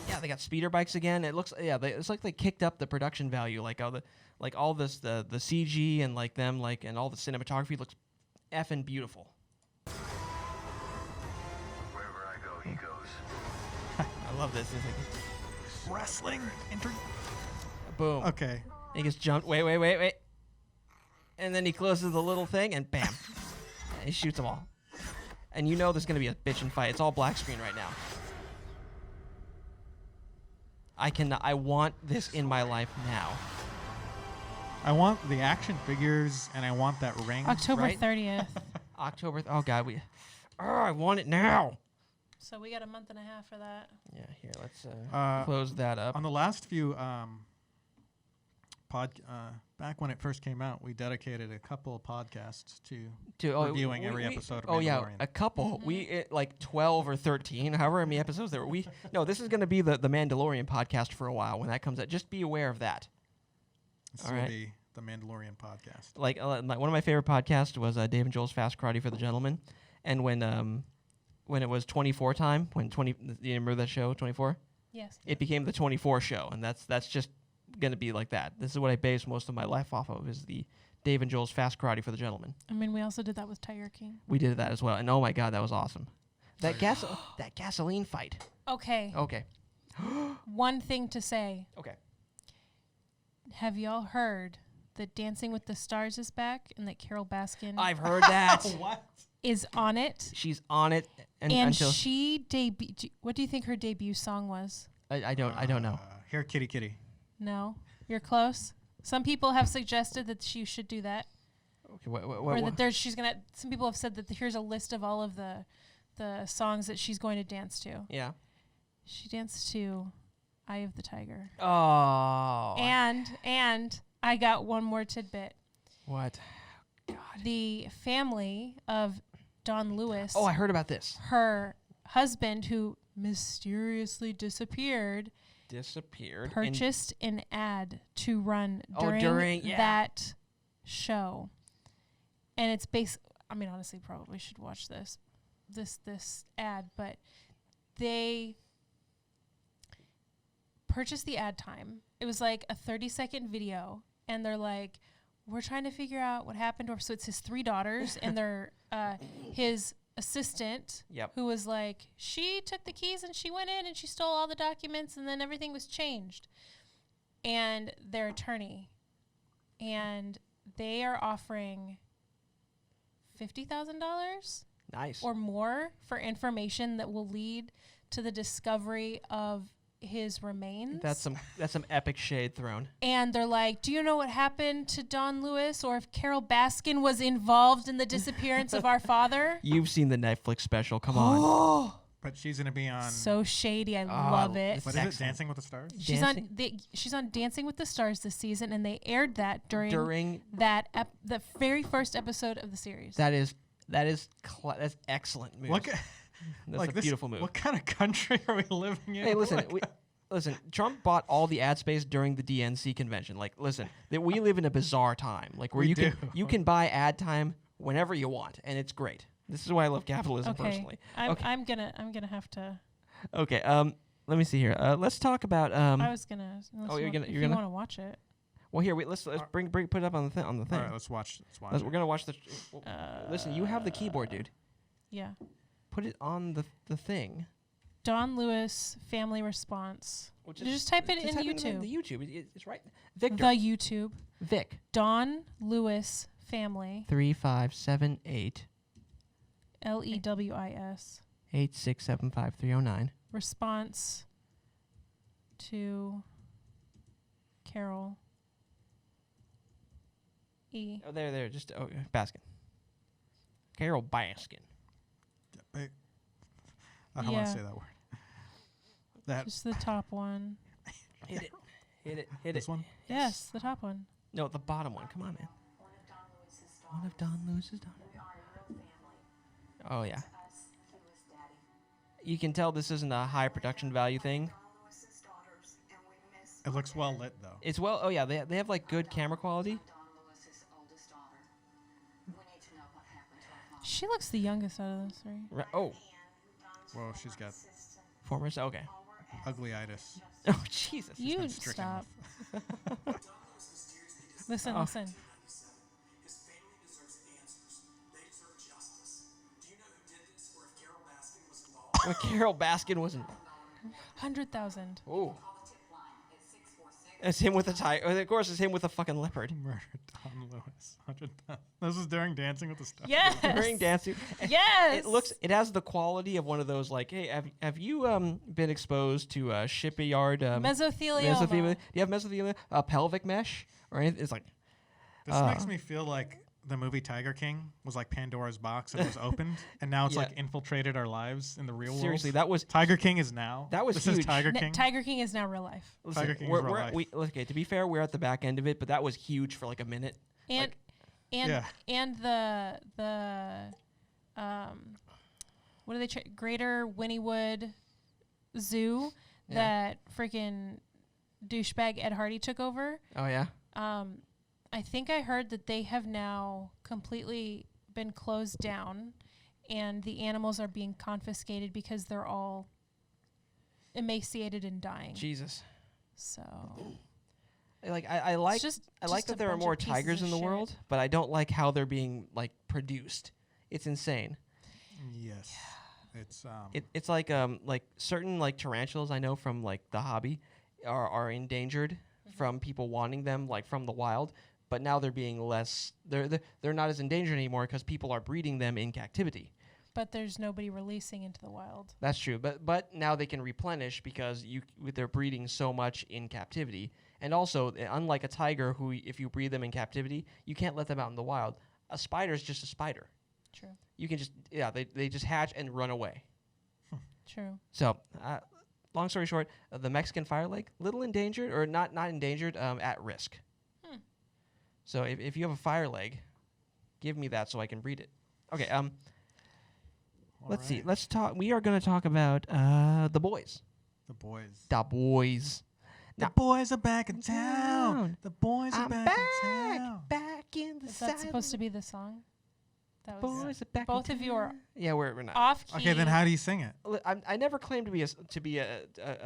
Yeah, they got speeder bikes again. It looks it's like they kicked up the production value. Like all the CG and like them like and all the cinematography looks effing beautiful. Wherever I go, he goes. I love this. It's like Wrestling. boom. Okay. He gets jumped. Wait. And then he closes the little thing and bam. He shoots them all. And you know there's gonna be a bitchin' fight. It's all black screen right now. I want this in my life now. I want the action figures and I want that ring. October Right? 30th. October. Oh God, I want it now. So we got a month and a half for that. Yeah, here let's Uh, close that up. On the last few back when it first came out, we dedicated a couple of podcasts to To reviewing every episode of Oh yeah, Mandalorian. a couple. We like 12 or 13, however many episodes there were. No, this is going to be the Mandalorian podcast for a while when that comes out. Just be aware of that. This all will right. be the Mandalorian podcast. Like one of my favorite podcasts was Dave and Joel's Fast Karate for the Gentleman, and when it was 24 time, you remember that show 24? Yes. It became the 24 show, and that's just going to be like that. This is what I base most of my life off of, is the Dave and Joel's Fast Karate for the Gentleman. I mean, we also did that with Tiger King. We did that as well, and oh my god, that was awesome. That gasoline fight. Okay. Okay. One thing to say. Okay. Have y'all heard that Dancing with the Stars is back and that Carol Baskin I've heard that. What? is on it? She's on it, And until she what do you think her debut song was? I don't know. Here, kitty, kitty. No, you're close. Some people have suggested that she should do that, Okay, what, or that she's gonna. Some people have said that here's a list of all of the songs that she's going to dance to. Yeah. She danced to "Eye of the Tiger," Oh. and I got one more tidbit. What? The family of Don Lewis. Oh, I heard about this. Her husband, who mysteriously disappeared, purchased an ad to run during that show. And it's I mean, honestly, probably should watch this ad, but they purchased the ad time. It was like a 30-second video, and they're like, we're trying to figure out what happened to her. So it's his 3 daughters and their his assistant, who was like, she took the keys and she went in and she stole all the documents and then everything was changed. And their attorney. And they are offering $50,000 Nice. or more for information that will lead to the discovery of his remains. That's some epic shade thrown. And they're like, do you know what happened to Don Lewis, or if Carol Baskin was involved in the disappearance of our father? You've seen the Netflix special. Come on. But she's gonna be on. So shady. I love it. What is it? Dancing with the Stars. She's on Dancing with the Stars this season, and they aired that during that the very first episode of the series. That's excellent news. That's a beautiful move. What kind of country are we living in? Hey, listen, listen. Trump bought all the ad space during the DNC convention. Like, listen, that we live in a bizarre time, like where you can buy ad time whenever you want, and it's great. This is why I love capitalism personally. I'm gonna have to. Okay. Let me see here. Let's talk about. I was gonna. You're gonna. You want to watch it? Well, here, let's bring put it up on the thing. All right, let's watch. We're gonna watch the. Listen, you have the keyboard, dude. Yeah. Put it on the thing. Don Lewis family response. Just type it in YouTube. The YouTube. It's right. Victor. The YouTube. Vic. Don Lewis family. 3578 LEWIS. 8675309. Response to Carol E. Oh, there. Just Baskin. Carol Baskin. I don't want to say that word. Just the top one. Hit it. This one? Yes, the top one. No, the bottom one. Come on, man. One of Don Lewis's daughters. Oh, yeah. You can tell this isn't a high production value thing. It looks well lit, though. It's well. Oh, yeah. They have like good camera quality. She looks the youngest out of those three. Right. Oh. Well, she's got Former. Okay. uglyitis. Oh, Jesus. You been stricken stop. Listen. His family deserves answers. They deserve justice. Do you know who did this, or if Carol Baskin was involved? Well, Carol Baskin wasn't. 100,000. Oh. It's him with a tie. Of course, it's him with a fucking leopard. Murdered Don Lewis. 100,000. This is during Dancing with the Stars. Yes. During dancing. Yes. It has the quality of one of those, like, hey, have you been exposed to shipyard mesothelioma? Do you have mesothelioma? Pelvic mesh or anything? It's like. This makes me feel like the movie Tiger King was like Pandora's box and it was opened, and now it's Yeah. like infiltrated our lives in the real Seriously, world. that was Tiger King is now. That was this huge. is Tiger King. Tiger King is now real life. listen, Tiger King is we're, real we're, life. okay. To be fair, we're at the back end of it, but that was huge for like a minute. And Yeah. and the what do they Greater Wynnewood Zoo Yeah. that freaking douchebag Ed Hardy took over. Oh yeah. I think I heard that they have now completely been closed down, and the animals are being confiscated because they're all emaciated and dying. Jesus. So Like I like It's just- I like just that a there are bunch of more pieces tigers of in the shit. world, but I don't like how they're being like produced. It's insane. Yes. It's It's like certain like tarantulas I know from like the hobby are endangered Mm-hmm. from people wanting them like from the wild, but now they're being less they're not as endangered anymore because people are breeding them in captivity. but there's nobody releasing into the wild. That's true, but now they can replenish because they're breeding so much in captivity, and also unlike a tiger who if you breed them in captivity you can't let them out in the wild. A spider's just a spider. True. You can just they just hatch and run away. True. So, long story short, the Mexican fire lake, little endangered or not endangered, at risk. So if you have a fire leg, give me that so I can breed it. Okay. Let's see. Let's talk. We are going to talk about the boys. the boys. The boys. The Now- boys are back in town. town. The boys are I'm back, in town. back in the Is that supposed to be the song? That was Boys are back. both in of you are town. Yeah, we're not. off key. Okay, then how do you sing it? I never claimed to be a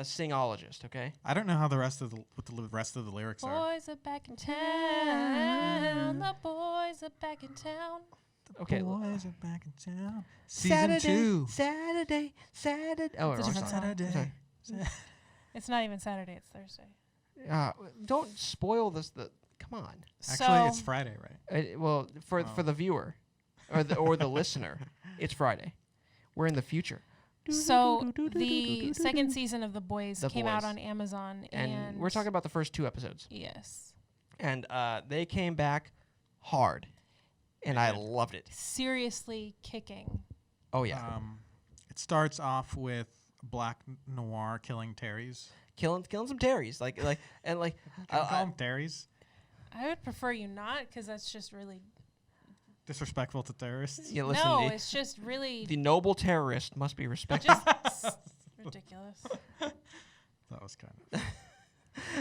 singologist. Okay. I don't know how the rest of the rest of the lyrics are. Boys are back in town. The boys are back in town. Okay. The boys are back in town. Season 2. Saturday. Oh, It's a wrong different song. Saturday. Sorry. It's not even Saturday. It's Thursday. Don't spoil this. Come on. Actually, So- it's Friday, right? Well, for the viewer, or the listener, it's Friday. We're in the future. So the second season of The Boys The came out Boys. on Amazon, And we're talking about the first 2 episodes, yes, and they came back hard, and I loved it. seriously kicking. Oh yeah, It starts off with Black Noir killing Terrys. killing some Terrys, and Can I call them Terrys? I would prefer you not, because that's just really Disrespectful to terrorists. yeah, listen, no. the, It's just really the noble terrorist must be respected. just ridiculous. That was kind of.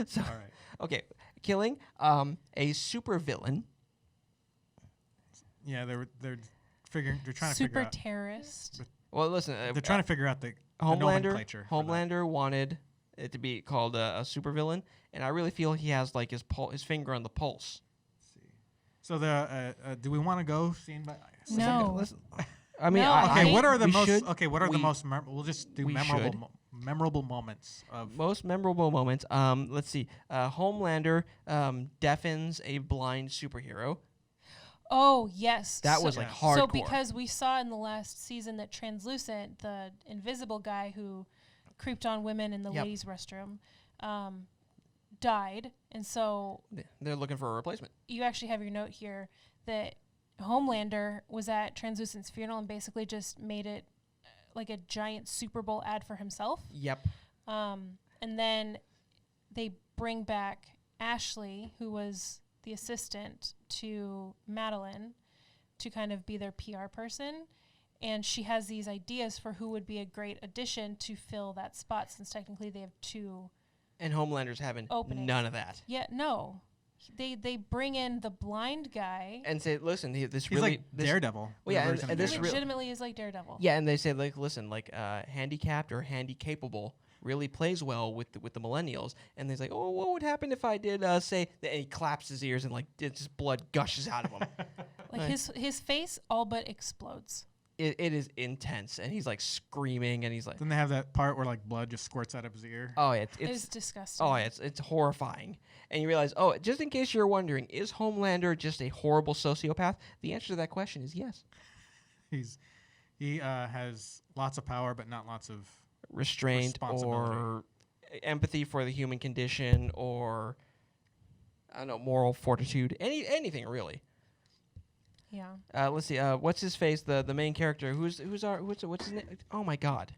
So, All right. okay, killing a super villain. Yeah, they're trying to figure Super out. terrorist. Well, listen, They're trying to figure out the Homelander. nomenclature. for that. Homelander wanted it to be called a super villain, and I really feel he has like his finger on the pulse. So do we want to go scene by? No. Listen, I mean, No, I, Okay, I- what are the we most? should- Okay, what are the we- most? We'll just do we memorable, should. memorable moments of. most memorable moments? Let's see. Homelander deafens a blind superhero. Oh yes, That so, was like Yeah. hardcore. So because we saw in the last season that Translucent, the invisible guy who creeped on women in the Yep. ladies' restroom, died, and so They're looking for a replacement. you actually have your note here that Homelander was at Translucent's funeral and basically just made it like a giant Super Bowl ad for himself. Yep. And then they bring back Ashley, who was the assistant to Madeline, to kind of be their PR person. And she has these ideas for who would be a great addition to fill that spot, since technically they have 2. And Homelander's having Openings. none of that. Yeah, no. They bring in the blind guy. And say, listen, this He's really like this, Daredevil. Well, yeah, the version and of this Daredevil. Legitimately is like Daredevil. Yeah, and they say like, listen, like handicapped or handy capable really plays well with the millennials. And they're like, oh, what would happen if I did say? And he claps his ears and like just blood gushes out of him. Like his face all but explodes. It is intense, and he's like screaming, and he's like, Then they have that part where like blood just squirts out of his ear. oh, It was it's disgusting. oh, it's horrifying. And you realize, oh, just in case you're wondering, is Homelander just a horrible sociopath? The answer to that question is yes. He has lots of power, but not lots of. Restraint Responsibility. or empathy for the human condition, or I don't know, moral fortitude, anything really. Yeah. Let's see. What's his face? The main character. What's his name? Oh my God.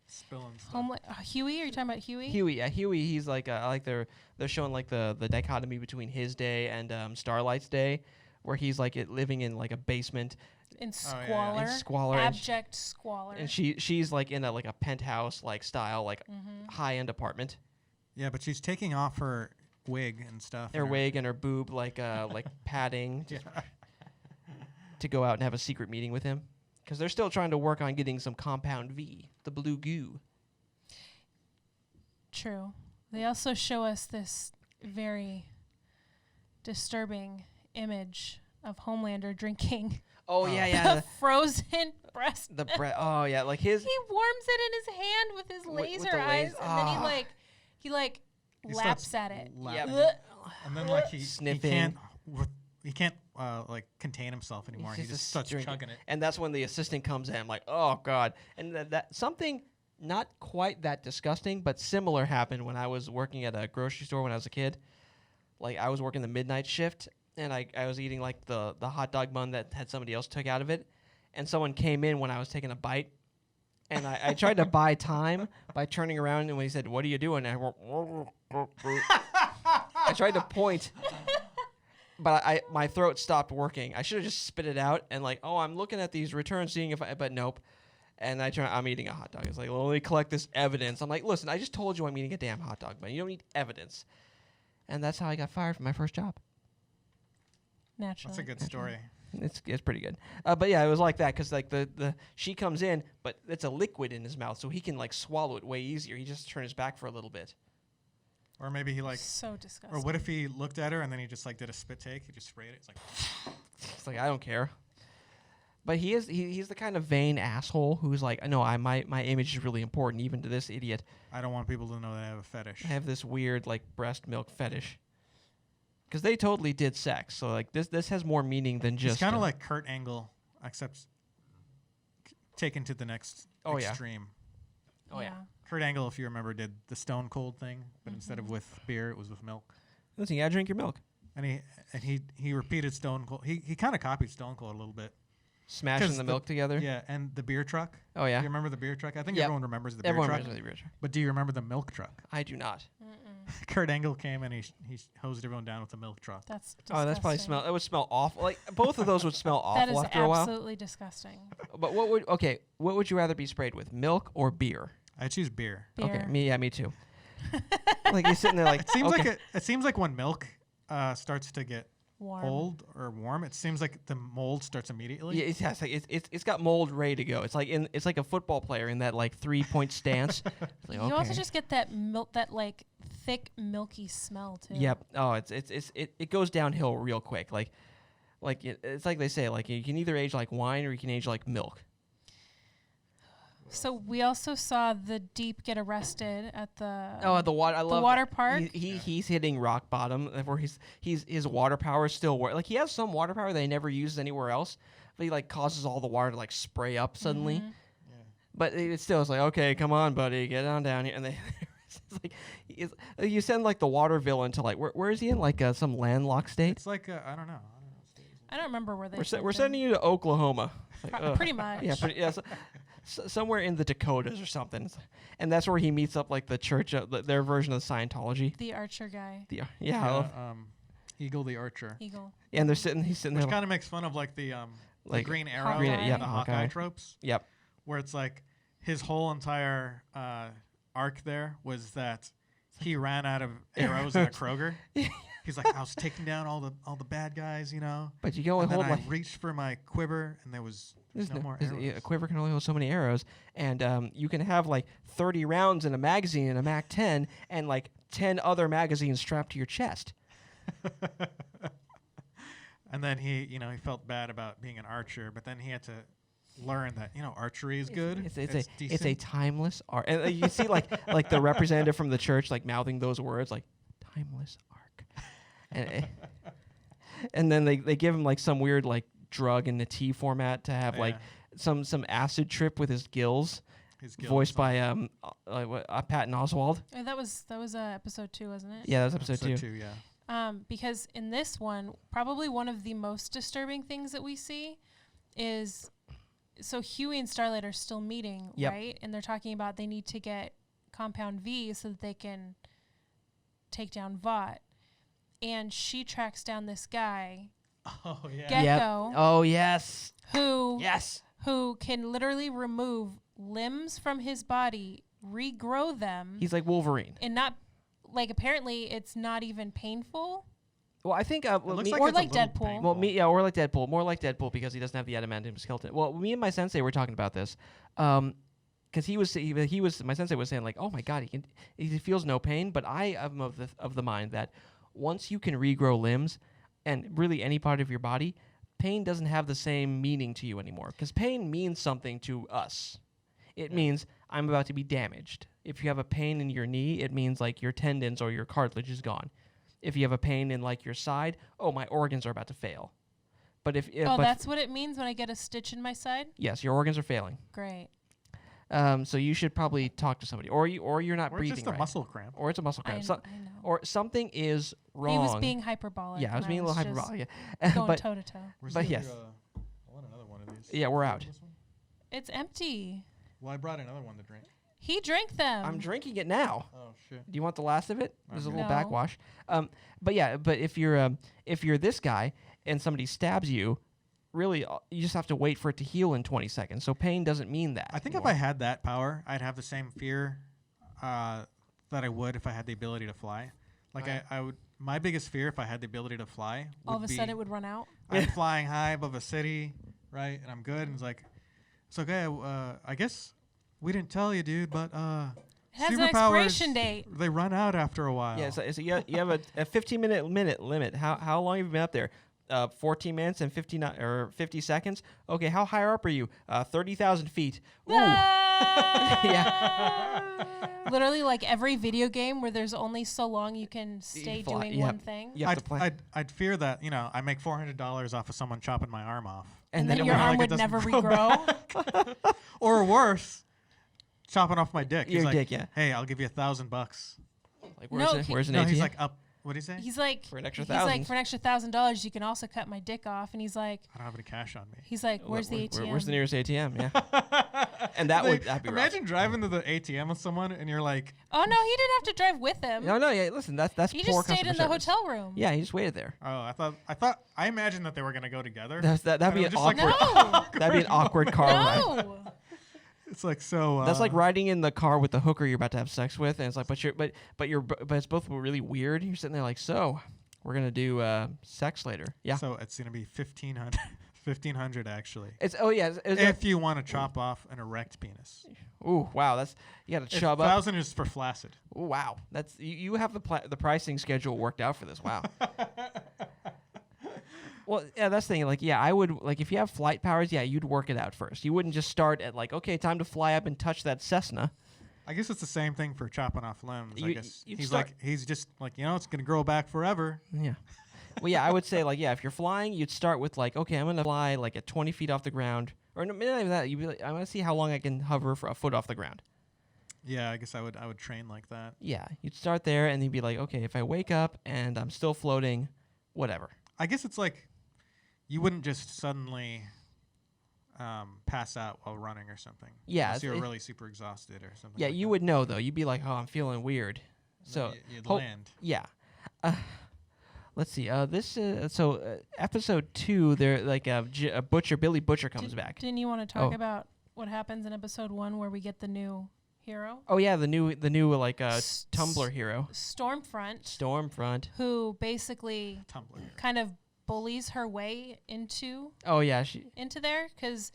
Spilling stuff. Huey? Are you talking about Huey? Huey. Yeah, Huey. He's like I like they're showing like the dichotomy between his day and Starlight's day, where he's like living in like a basement In Oh, yeah, yeah. squalor. in squalor, and Abject squalor. and she's like in a penthouse like style like Mm-hmm. high end apartment. Yeah, but she's taking off her wig and stuff. Her and wig and her boob like padding Yeah. to go out and have a secret meeting with him, because they're still trying to work on getting some compound V, the blue goo. True. They also show us this very disturbing image of Homelander drinking Oh yeah, the frozen breast. the bread. Oh yeah, like his. He warms it in his hand with his With laser the eyes, laser- and then Ah. he He laps starts at it. lapping Yep. it. And then like he Sniffing. he can't like contain himself anymore. He just starts drinking. chugging it. And that's when the assistant comes in. I'm like, oh god. And that something not quite that disgusting, but similar happened when I was working at a grocery store when I was a kid. Like I was working the midnight shift, and I was eating like the hot dog bun that had somebody else took out of it, and someone came in when I was taking a bite, and I tried to buy time by turning around, and when he said, "What are you doing?" I tried to point, but my throat stopped working. I should have just spit it out and like, oh, I'm looking at these returns, seeing if but nope. And I'm eating a hot dog. It's like, well, let me collect this evidence. I'm like, listen, I just told you I'm eating a damn hot dog, but you don't need evidence. And that's how I got fired from my first job. Naturally. That's a good story. It's pretty good. But yeah, it was like that because like she comes in, but it's a liquid in his mouth, so he can like swallow it way easier. He just turned his back for a little bit. Or maybe he like. So disgusting. Or what if he looked at her and then he just like did a spit take? He just sprayed it. It's like. It's like I don't care. But he's the kind of vain asshole who's like, no, my image is really important, even to this idiot. I don't want people to know that I have a fetish. I have this weird like breast milk fetish. Because they totally did sex, so like this has more meaning than just. It's kind of like Kurt Angle, except taken to the next Oh, yeah. extreme. Oh yeah. Kurt Angle, if you remember, did the Stone Cold thing, but instead of with beer, it was with milk. Listen, you gotta drink your milk. And he repeated Stone Cold. He kind of copied Stone Cold a little bit. Smashing 'Cause the milk together. Yeah, and the beer truck. Oh yeah. Do you remember the beer truck? I think Yep. everyone remembers the beer Everyone truck. remembers the beer truck. But do you remember the milk truck? I do not. Kurt Angle came and he hosed everyone down with the milk truck. That's disgusting. Oh, that's probably smell. That would smell awful. Like both of those would smell That is awful after a while. absolutely disgusting. But what would you rather be sprayed with, milk or beer? I choose beer. Beer. Okay, me too. Like you're sitting there like It seems okay. it seems like when milk starts to get Warm. cold or warm, it seems like the mold starts immediately. Yeah, it's like it's got mold ready to go. It's like a football player in that like 3-point stance. It's like, You also okay. just get that milk, that like thick, milky smell too. Yep. Oh, it goes downhill real quick. It's like they say, like you can either age like wine or you can age like milk. So we also saw the Deep get arrested at the The water. I love water park. He's hitting rock bottom where his water power is still like he has some water power that he never uses anywhere else, but he like causes all the water to like spray up suddenly. Mm-hmm. But it's like, okay, come on, buddy, get on down here. And they it's like you send like the water villain to like where is he in like some landlocked state? It's like I don't know. I don't remember where they. We're sending you to Oklahoma. Like, ugh. pretty much. Yeah, somewhere in the Dakotas or something, and that's where he meets up like the church, their version of Scientology. The Archer guy, Eagle the Archer. Eagle. Yeah, and he's sitting Which there. kind of makes fun of like the Like Green Arrow, Hawkeye. and the Hawkeye Hawkeye. tropes, Yep. where it's like his whole entire arc there was that he ran out of arrows at a Kroger. He's like, I was taking down all the bad guys, you know. But you can only And then hold I like reached for my quiver, and there was no more arrows. a quiver can only hold so many arrows, and you can have like 30 rounds in a magazine in a Mac-10, and like 10 other magazines strapped to your chest. And then he felt bad about being an archer, but then he had to learn that archery is good. It's a decent. timeless art, and you see like the representative from the church like mouthing those words like timeless arc, and then they give him like some weird like drug in the T format to have like some acid trip with his gills. His gills Voiced by Patton Oswalt. That was episode 2, wasn't it? Yeah, that was episode 2. yeah. Because in this one, probably one of the most disturbing things that we see is, so Huey and Starlight are still meeting, Yep. right? And they're talking about they need to get Compound V so that they can take down Vought. And she tracks down this guy, Oh yeah. Gecko, Oh yes. who Yes. who can literally remove limbs from his body, regrow them, He's like Wolverine. and not, like, apparently it's not even painful. Well, I think It looks Or it's a like little Deadpool. painful. well, or like Deadpool, more like Deadpool because he doesn't have the adamantium skeleton. Well, me and my sensei were talking about this, because he was my sensei was saying like, oh my god, he feels no pain, but I am of the mind that once you can regrow limbs and really any part of your body, pain doesn't have the same meaning to you anymore because pain means something to us. It means I'm about to be damaged. If you have a pain in your knee, it means like your tendons or your cartilage is gone. If you have a pain in like your side, oh, my organs are about to fail. But if Oh, but that's what it means when I get a stitch in my side? yes, your organs are failing. Great. So you should probably talk to somebody, or you're not Or it's breathing just a right, muscle cramp. or it's a muscle cramp, I know. or something is wrong. He was being hyperbolic. yeah, I was and being a little just hyperbolic. Yeah. Going but toe to toe. But yes. I want another one of these. Yeah, we're out. This one? It's empty. Well, I brought another one to drink. He drank them. I'm drinking it now. Oh shit. Do you want the last of it? There's a Okay. little No. backwash. But if you're this guy and somebody stabs you, really you just have to wait for it to heal in 20 seconds. So pain doesn't mean that. I think if anymore. I had that power, I'd have the same fear that I would if I had the ability to fly. Like I would. My biggest fear if I had the ability to fly would All of a be sudden it would run out. I'm flying high above a city, right? And I'm good. And it's okay. I guess we didn't tell you, dude, but It has an superpowers, expiration date. they run out after a while. Yeah, so you have a 15-minute limit. How long have you been up there? 14 minutes and 50 seconds. Okay, how high up are you? 30,000 feet. Ooh. Yeah. Literally, like every video game where there's only so long you can stay fly- doing yep. one thing. You have to play. I'd fear that, I make $400 off of someone chopping my arm off. And then it your won't- arm like it would doesn't never grow regrow. Or worse, chopping off my dick. Your He's like, dick, yeah. Hey, I'll give you $1,000. Like, No, where's an No, ATM? he's like up. What'd he say? He's like, For an extra he's like, $1,000. for an extra $1,000, you can also cut my dick off. And he's like, I don't have any cash on me. where's the ATM? Where's the nearest ATM? Yeah. And that'd be rough. Imagine driving to the ATM with someone and you're like, Oh no, he didn't have to drive with him. No, yeah. Listen, that's He poor just stayed customer in the service. hotel room. Yeah, he just waited there. oh, I imagined that they were gonna go together. That'd And be I'm an just like, awkward. No, That'd be an awkward car ride. no. It's like so. That's like riding in the car with the hooker you're about to have sex with, and it's like, but it's both really weird. You're sitting there like, so we're gonna do sex later. Yeah. So it's gonna be 1,500. 1,500 actually. It's If you want to chop off an erect penis. ooh, wow, that's you got to chub up. 1,000 is for flaccid. Ooh, wow, that's you have the pricing schedule worked out for this. Wow. Well, yeah, that's the thing. Like, yeah, I would like if you have flight powers, yeah, you'd work it out first. You wouldn't just start at like, okay, time to fly up and touch that Cessna. I guess it's the same thing for chopping off limbs. I guess you'd he's start- just like it's gonna grow back forever. Yeah. Well, yeah, I would say like, yeah, if you're flying, you'd start with like, okay, I'm gonna fly like at 20 feet off the ground, or not even that. You'd be like, I'm gonna see how long I can hover for a foot off the ground. Yeah, I guess I would train like that. Yeah, you'd start there, and you'd be like, okay, if I wake up and I'm still floating, whatever. I guess it's like you wouldn't just suddenly pass out while running or something. Yeah, unless you're it- really super exhausted or something. Yeah, like you that. would know though. You'd be like, oh, I'm feeling weird. So you'd ho- land. Yeah. Let's see. Episode 2, there like a butcher, Billy Butcher comes back. Didn't you want to talk Oh. about what happens in episode 1 where we get the new hero? Oh yeah, the new like S- Tumblr hero, Stormfront, Stormfront. who basically Tumblr. kind of bullies her way into Oh yeah, there because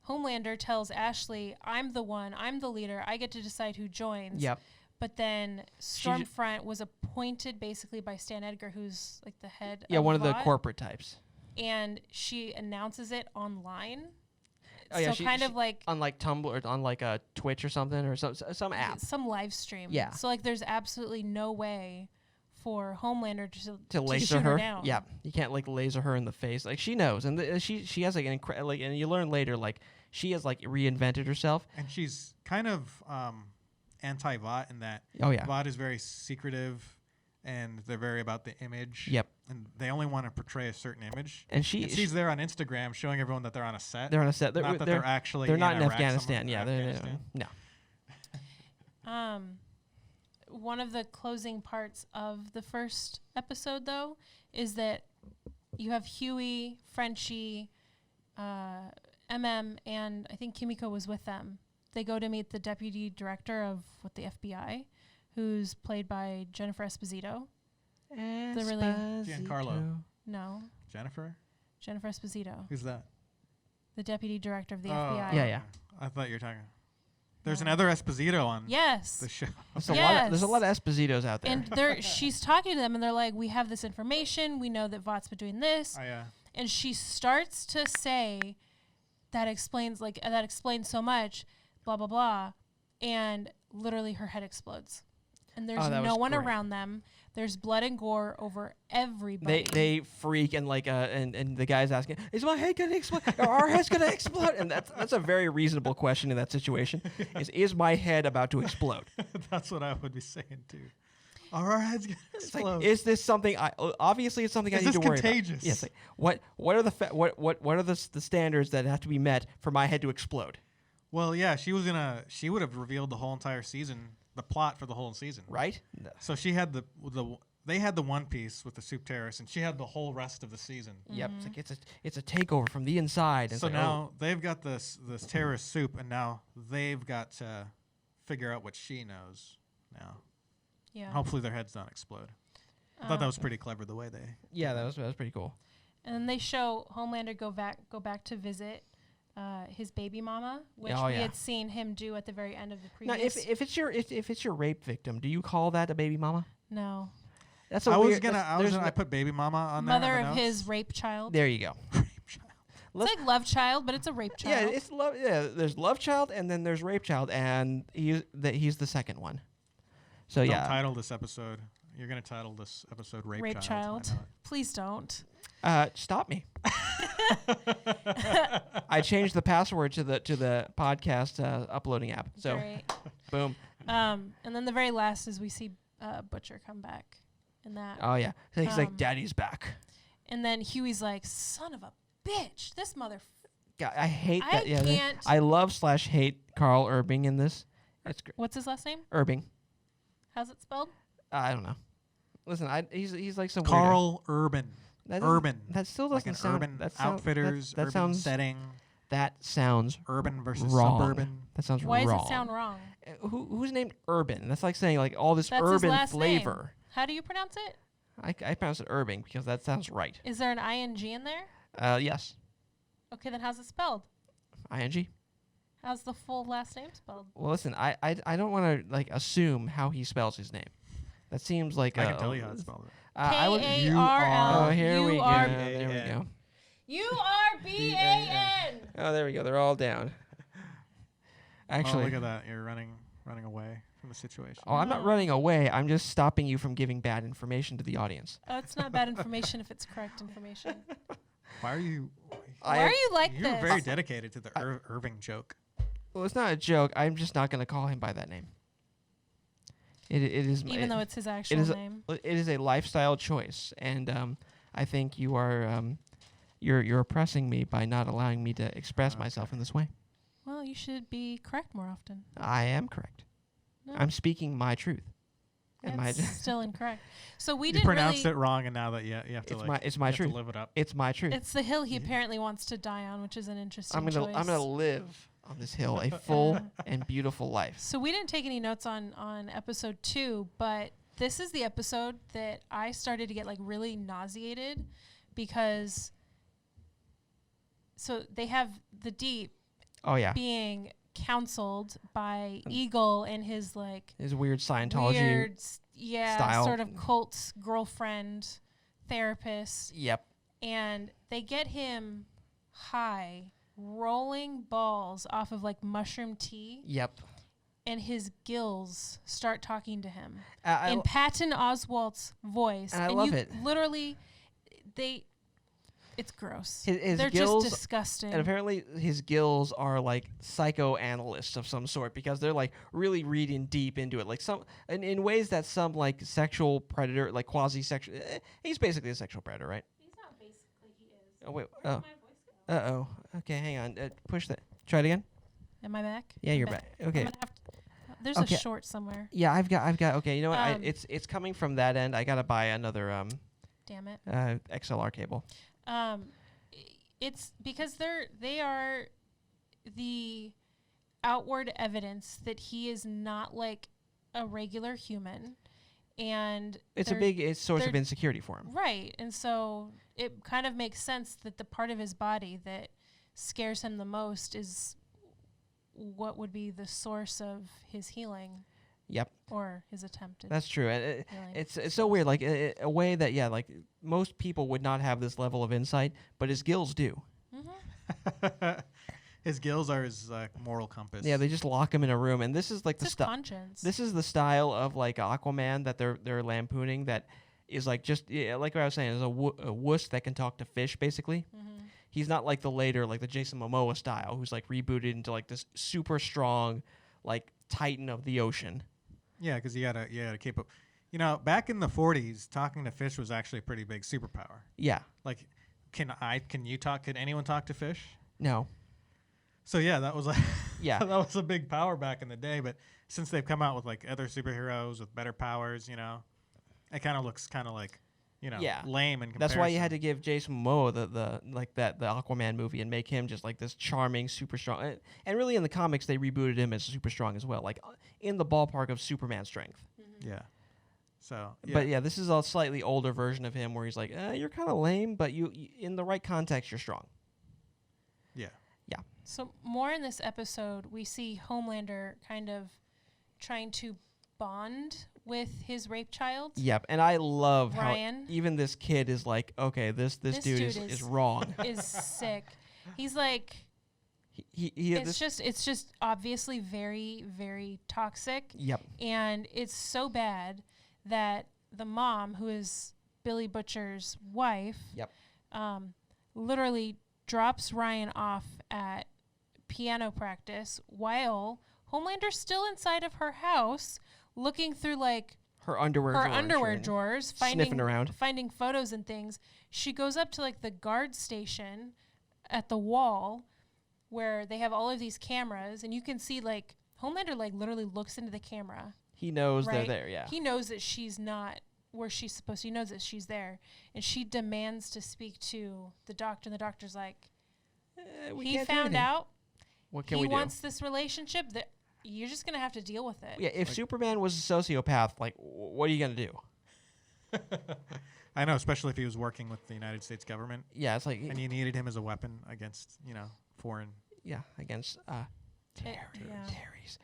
Homelander tells Ashley, I'm the leader, I get to decide who joins. Yep. But then She Stormfront was appointed basically by Stan Edgar, who's like the head Yeah, one of the Vought, corporate types. and she announces it online. Oh yeah, so kind of like on like Tumblr, or on like a Twitch or something, or some app some live stream. Yeah. So like there's absolutely no way for Homelander to laser shoot her. down. Yeah, you can't like laser her in the face. Like she knows, and she has like and you learn later like she has like reinvented herself. And she's kind of anti-Vought in that Oh yeah. Vought is very secretive and they're very about the image. Yep. And they only want to portray a certain image. And she's there on Instagram showing everyone that they're on a set. they're on a set. not that they're actually they're not in Iraq Afghanistan. somewhere. Yeah, Afghanistan. no. One of the closing parts of the first episode, though, is that you have Huey, Frenchie, MM, and I think Kimiko was with them. They go to meet the deputy director of the FBI, who's played by Jennifer Esposito. Giancarlo. No, Jennifer Esposito, who's that? the deputy director of the FBI. Yeah. I thought you were talking. There's another Esposito on Yes. the show. There's a lot of Espositos out there. And she's talking to them, and they're like, "We have this information. We know that Vought's been doing this." Oh, yeah. And she starts to say, "That explains so much." Blah blah blah, and literally her head explodes, and there's no one around them. There's blood and gore over everybody. They freak and and the guy's asking, "Is my head gonna explode? Are our head's gonna explode?" And that's a very reasonable question in that situation. Is my head about to explode? That's what I would be saying too. Are our heads gonna It's like, explode? is this something? Obviously, it's something I need to worry contagious? about. Yes. Like, what are the standards that have to be met for my head to explode? Well, yeah, she would have revealed the whole entire season, the plot for the whole season, Right? So she had they had the one piece with the soup terrorists, and she had the whole rest of the season. Yep. It's like it's a takeover from the inside. And So it's like, now they've got this terrorist soup, and now they've got to figure out what she knows now. Yeah. Hopefully their heads don't explode. I thought that was pretty clever the way they. yeah, that was pretty cool. And then they show Homelander go back to visit his baby mama, which Oh, we yeah. had seen him do at the very end of the Now, previous. if it's your rape victim, do you call that a baby mama? No, That's I put baby mama on there. mother on the of notes. Oh. his rape child. There you go. It's like love child, but it's a rape child. Yeah, it's love. Yeah, there's love child and then there's rape child, and he's the second one. So Don't yeah, title this episode. You're gonna title this episode "Rape, rape Child." child. Please don't. stop me. I changed the password to the podcast uploading app. So Great. boom. And then the very last is we see Butcher come back in that. Oh yeah, he's like, "Daddy's back." And then Huey's like, "Son of a bitch, this mother." God, I hate I that. Yeah, can't- I love/hate Carl Urbing in this. It's What's his last name? Urbing. How's it spelled? I don't know. Listen, he's like some Carl Urban. That doesn't- Urban. That still Like doesn't an sound. urban that sound, outfitters, that urban sounds. setting, That sounds urban versus wrong. suburban. That sounds Why wrong. does it sound wrong? Who's named Urban? That's like saying like all this That's his urban last flavor. name. How do you pronounce it? I pronounce it Urbing because that sounds right. Is there an ing in there? Yes. Okay, then how's it spelled? ING. How's the full last name spelled? Well, listen, I don't want to like assume how he spells his name. That seems like I can tell you how to spell it. I would. K-A-R-L. Oh, here we go. U-R-B-A-N. There we go. U-R-B-A-N. Oh, there we go. They're all down. Actually, Oh, look at that. You're running away from the situation. Oh, I'm not running away. I'm just stopping you from giving bad information to the audience. Oh, it's not bad information if it's correct information. Why are you? Why are you like You're this? very dedicated to the Irving joke. Well, it's not a joke. I'm just not going to call him by that name. It is Even though it's his actual name. It is a lifestyle choice, and I think you are you're oppressing me by not allowing me to express myself in this way. Well, you should be correct more often. I am correct. No. I'm speaking my truth. And That's still incorrect. So we You didn't pronounced really. it wrong, and now that you have to it's my you have truth. to live it up. It's my truth. It's the hill he apparently wants to die on, which is an interesting I'm choice. gonna live on this hill a full and beautiful life. So we didn't take any notes on episode 2, but this is the episode that I started to get like really nauseated because so they have the Deep Oh yeah, being counseled by Eagle and his like his weird Scientology. style. sort of cult girlfriend therapist. Yep. And they get him high, rolling balls off of like mushroom tea, Yep. and his gills start talking to him I in Patton Oswalt's voice. And I love you it. Literally, they It's gross. His They're gills, just disgusting. and apparently his gills are like psychoanalysts of some sort because they're like really reading deep into it, like in ways that some like sexual predator, like quasi-sexual. He's basically a sexual predator, right? He's not basically, he is. Oh wait. Where's Oh. my voice go? Oh. Okay, hang on. Push that. Try it again. Am I back? Yeah, I'm you're back. I'm Okay. gonna have to, there's Okay. a short somewhere. Yeah, I've got. Okay, you know what? Um, It's coming from that end. I gotta buy another Damn it. XLR cable. It's because they are the outward evidence that he is not like a regular human, and It's a they're- big source of they're- insecurity for him. right. And so it kind of makes sense that the part of his body that scares him the most is what would be the source of his healing Yep, or his attempted that's true. And healing. it's so weird. Like a way that like most people would not have this level of insight, but his gills do. His gills are his moral compass. Yeah, they just lock him in a room, and this is like It's the his stuff. conscience. This is the style of like Aquaman that they're lampooning. That is like just like what I was saying, is a wuss that can talk to fish. Basically, he's not like the later like the Jason Momoa style, who's like rebooted into like this super strong, like titan of the ocean. Yeah, because you gotta keep up. You know, back in the 40s, talking to fish was actually a pretty big superpower. Yeah, Like, can anyone talk to fish? no, So yeah, that was like Yeah. that was a big power back in the day. But since they've come out with like other superheroes with better powers, you know, it kind of looks kind of like, you know, Yeah. lame in comparison. that's why you had to give Jason Momoa the Aquaman movie and make him just like this charming, super strong. And really, in the comics, they rebooted him as super strong as well, like in the ballpark of Superman strength. Yeah. So yeah. But yeah, this is a slightly older version of him where he's like, you're kind of lame, but you in the right context, you're strong. Yeah. Yeah. So more in this episode, we see Homelander kind of trying to bond with his rape child. Yep, and I love Ryan. how even this kid is like, okay, this dude is wrong. Is sick. He's like, he it's just obviously very, very toxic. Yep. And it's so bad that the mom, who is Billy Butcher's wife, Yep. literally drops Ryan off at piano practice while Homelander's still inside of her house looking through like Her underwear drawers, sniffing around. finding photos and things. She goes up to like the guard station at the wall where they have all of these cameras, and you can see like Homelander like literally looks into the camera. He knows Right? they're there, yeah. He knows that she's not where she's supposed to. He knows that she's there, and she demands to speak to the doctor, and the doctor's like, We he can't do found anything. out What can he we do? wants this relationship, that you're just gonna have to deal with it. Yeah, if Superman was a sociopath, like, what are you gonna do? I know, especially if he was working with the United States government Yeah, it's like, and you needed him as a weapon against, you know, foreign. yeah, against yeah. terrorists.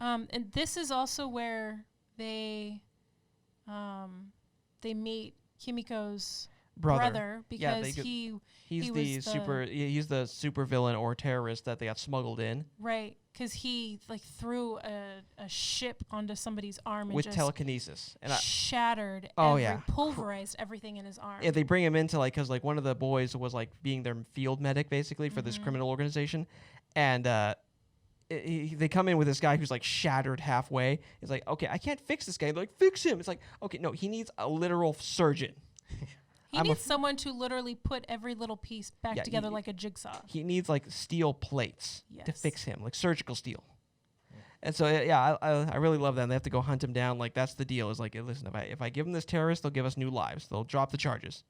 And this is also where they meet Kimiko's brother Yeah, because he's he the was he's the super villain or terrorist that they got smuggled in because he like threw a ship onto somebody's arm and with just telekinesis. And shattered yeah. pulverized everything in his arm. yeah, they bring him into like, cause like one of the boys was like being their field medic basically for this criminal organization, and they come in with this guy who's like shattered halfway. It's like, okay, I can't fix this guy. They're like, fix him. It's like, okay, no, he needs a literal surgeon. He needs someone to literally put every little piece back Yeah, together he- like a jigsaw. He needs like steel plates to Yes. fix him, like surgical steel. And so yeah, I really love that. And they have to go hunt him down. Like that's the deal. Is like, listen, if I give them this terrorist, they'll give us new lives. They'll drop the charges,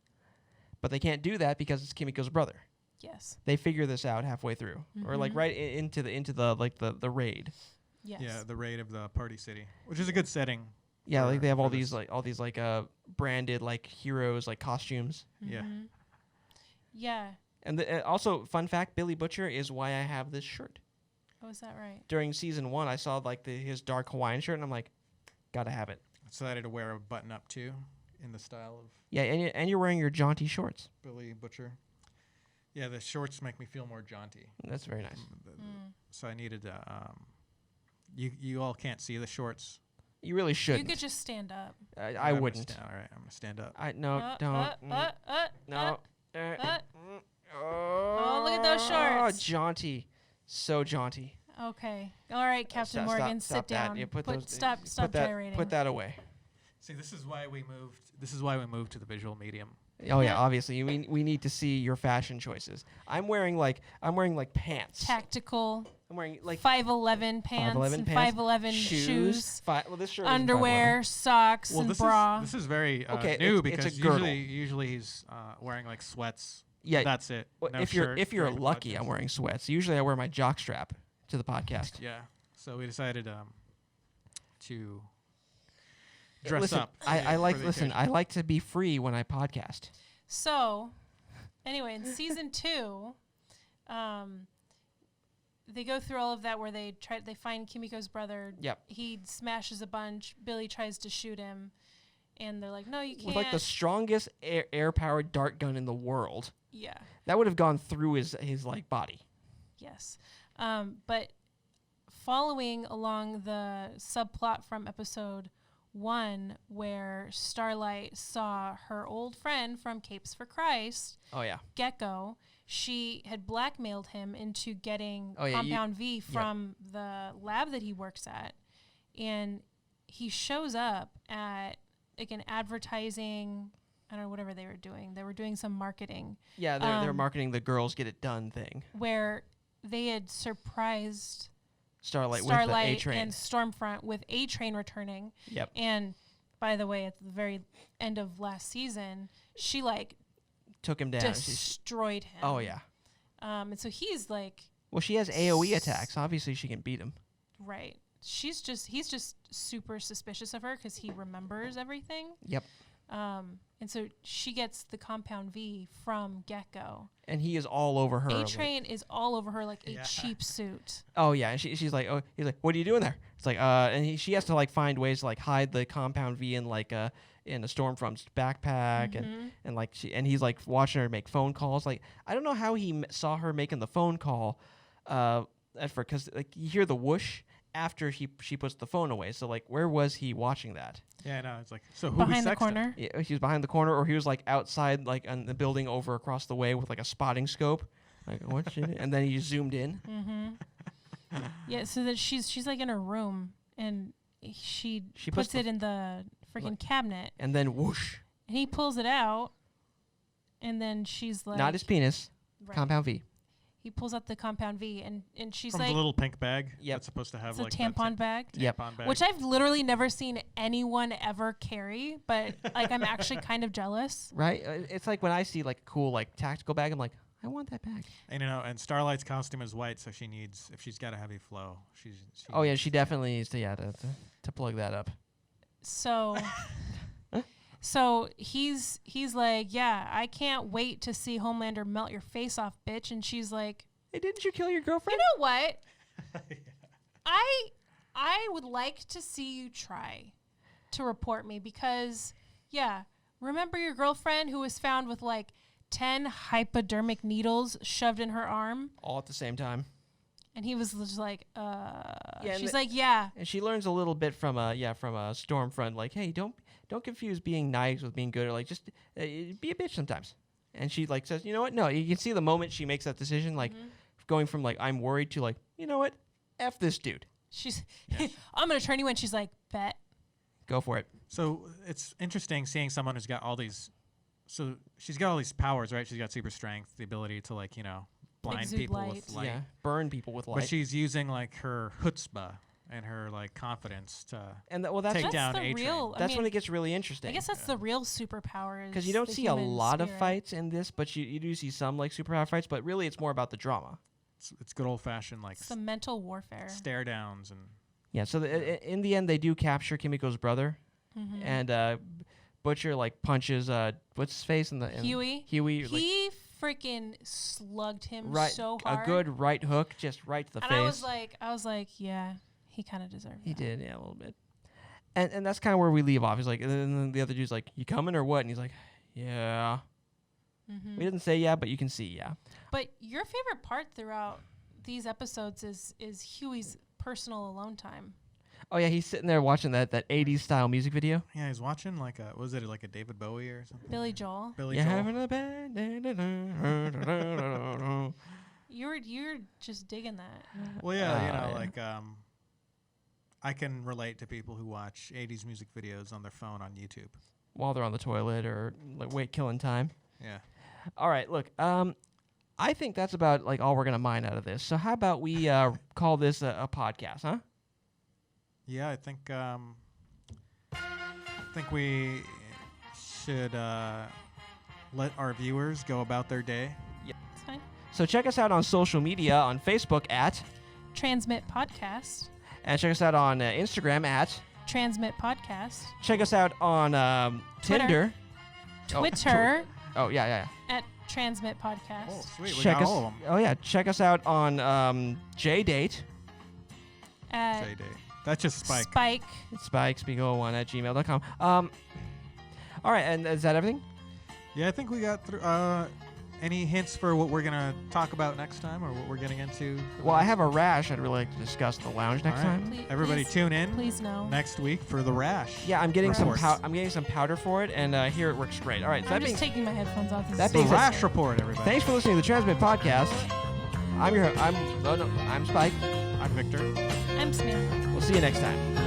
but they can't do that because it's Kimiko's brother. Yes. They figure this out halfway through, or like right into the like the raid. Yes. Yeah, the raid of the party city, which is a good setting. Yeah, like they have for all this. these branded like heroes like costumes. Yeah. Yeah. And also, fun fact: Billy Butcher is why I have this shirt. Oh, is that right? During season 1, I saw like his dark Hawaiian shirt, and I'm like, gotta have it. Decided to wear a button up too, in the style of Yeah, and you're wearing your jaunty shorts. Billy Butcher. Yeah, the shorts make me feel more jaunty. That's very nice. So I needed to. You all can't see the shorts. You really You shouldn't. could just stand up. I I'm gonna wouldn't. All right, I'm gonna stand up. No, don't. No. Oh, look at those shorts. Jaunty. So jaunty. Okay. All right, Captain Morgan, sit down. That. Yeah, Stop gyrating. Put that away. See, this is why we moved. This is why we moved to the visual medium. Oh yeah, obviously we need to see your fashion choices. I'm wearing like pants. Tactical. I'm wearing like 5'11" pants 5'11" and pants, 5'11" shoes. Well, this shirt Underwear, socks, Well, and this bra. is very Okay, new it's a because girdle. usually he's wearing like sweats. Yeah, That's it. Well, No if shirt you're during the lucky, podcast. I'm wearing sweats. Usually I wear my jock strap to the podcast. Yeah. So we decided to dress listen, up. I for like the listen. occasion. I like to be free when I podcast. So, anyway, in season 2, they go through all of that where they find Kimiko's brother. Yep. He smashes a bunch. Billy tries to shoot him, and they're like, "No, you can't." With like the strongest air-powered dart gun in the world. Yeah. That would have gone through his like body. Yes. But following along the subplot from episode 1, where Starlight saw her old friend from Capes for Christ, Oh yeah. Gecko, she had blackmailed him into getting Oh, yeah, Compound V from the lab that he works at. And he shows up at like an advertising, I don't know, whatever they were doing. They were doing some marketing Yeah, they're marketing the girls get it done thing. where they had surprised Starlight with the Starlight A-Train. and Stormfront with A-Train returning. Yep. And by the way, at the very end of last season, she like Took him down. destroyed him. Oh yeah. And so he's like, Well, she has AOE attacks. Obviously, she can beat him. right. He's just super suspicious of her because he remembers everything. Yep. And so she gets the Compound V from Gecko. And he is all over her. A-Train is all over her like a Yeah. cheap suit. Oh yeah, and she's like, oh, he's like, what are you doing there? It's like, and she has to like find ways to like hide the Compound V in like in a Stormfront's backpack, and like he's like watching her make phone calls. Like I don't know how he saw her making the phone call, at first, because like you hear the whoosh after she puts the phone away. So like, where was he watching that? Yeah, no, it's like so who Behind we the sexted? corner. Yeah, he was behind the corner, or he was like outside, like on the building over across the way with like a spotting scope. Like what? And then he zoomed in. Yeah, so that she's like in her room and she puts puts it in the freaking cabinet And then whoosh, and he pulls it out and then she's like, not his penis, right. Compound V. He pulls out the Compound V and she's From like, the little pink bag. Yep. That's supposed to have it's a like tampon bag. Yep. tampon bag. Which I've literally never seen anyone ever carry, but like I'm actually kind of jealous. Right? It's like when I see like a cool like tactical bag, I'm like, I want that bag. And and Starlight's costume is white, so she needs, if she's got a heavy flow, she Oh yeah, she definitely needs to plug that up. So so he's like, yeah, I can't wait to see Homelander melt your face off, bitch. And she's like, Hey, didn't you kill your you girlfriend? know what? I would like to see you try to report me because, yeah, remember your girlfriend who was found with like 10 hypodermic needles shoved in her arm? All at the same time. And he was just like, and she's like, yeah. And she learns a little bit from a Stormfront, like, hey, don't confuse being nice with being good, or like just be a bitch sometimes. And she like says, you know what? No, you can see the moment she makes that decision, like going from like I'm worried to like, you know what? F this dude. She's, I'm going to turn you in. She's like, bet. Go for it. So it's interesting seeing someone who's got all these. So she's got all these powers, right? She's got super strength, the ability to like blind Exude people light. with light. Yeah, burn people with light. But she's using like her chutzpah and her like confidence to and that's take That's down the A-Train. real. I that's mean, when it gets really interesting. I guess that's the real superpower. Because you don't see a lot of spirit. fights in this, but you do see some like superpower fights. But really, it's more about the drama. It's good old fashioned like Some mental warfare. stare downs and Yeah. So in the end, they do capture Kimiko's brother, and Butcher like punches what's his face in the Huey. Huey. Like, He freaking slugged him right, so hard. a good right hook, just right to the and face. I was like, yeah, he kind of deserved He that. did, yeah, a little bit. And that's kind of where we leave off. He's like, and then the other dude's like, you coming or what? And he's like, yeah. We didn't say yeah, but you can see yeah. But your favorite part throughout these episodes is Huey's personal alone time. Oh yeah, he's sitting there watching that 80s style music video. Yeah, he's watching like a was it like a David Bowie or something? Billy Joel. Billy You're Joel. having a bad day. You're just digging that. Well, yeah, you know, yeah. like I can relate to people who watch 80s music videos on their phone on YouTube. While they're on the toilet or like killing time. Yeah. All right, look. I think that's about like all we're gonna mine out of this. So how about we call this a podcast, huh? Yeah, I think we should let our viewers go about their day. It's fine. So check us out on social media on Facebook at, Transmit Podcast. and check us out on Instagram at, Transmit Podcast. check us out on Twitter. Tinder. Oh, Twitter Oh yeah. at Transmit Podcast. Oh, sweet. We Check got us. all of them. Oh yeah, check us out on JDate. At Day. That's just Spike. Spike. It's spikespeak01@gmail.com. All right, and is that everything? Yeah, I think we got through. Any hints for what we're gonna talk about next time, or what we're getting into? Well, I have a rash I'd really like to discuss in the lounge next All right. time. Everybody, tune in Please no. next week for the rash. Yeah, I'm getting Report. I'm getting some powder for it, and here it works great. All right, so I'm that just being taking my headphones off. That The being said- rash report, everybody. thanks for listening to the Transmit Podcast. I'm Spike. I'm Victor. I'm Samantha. We'll see you next time.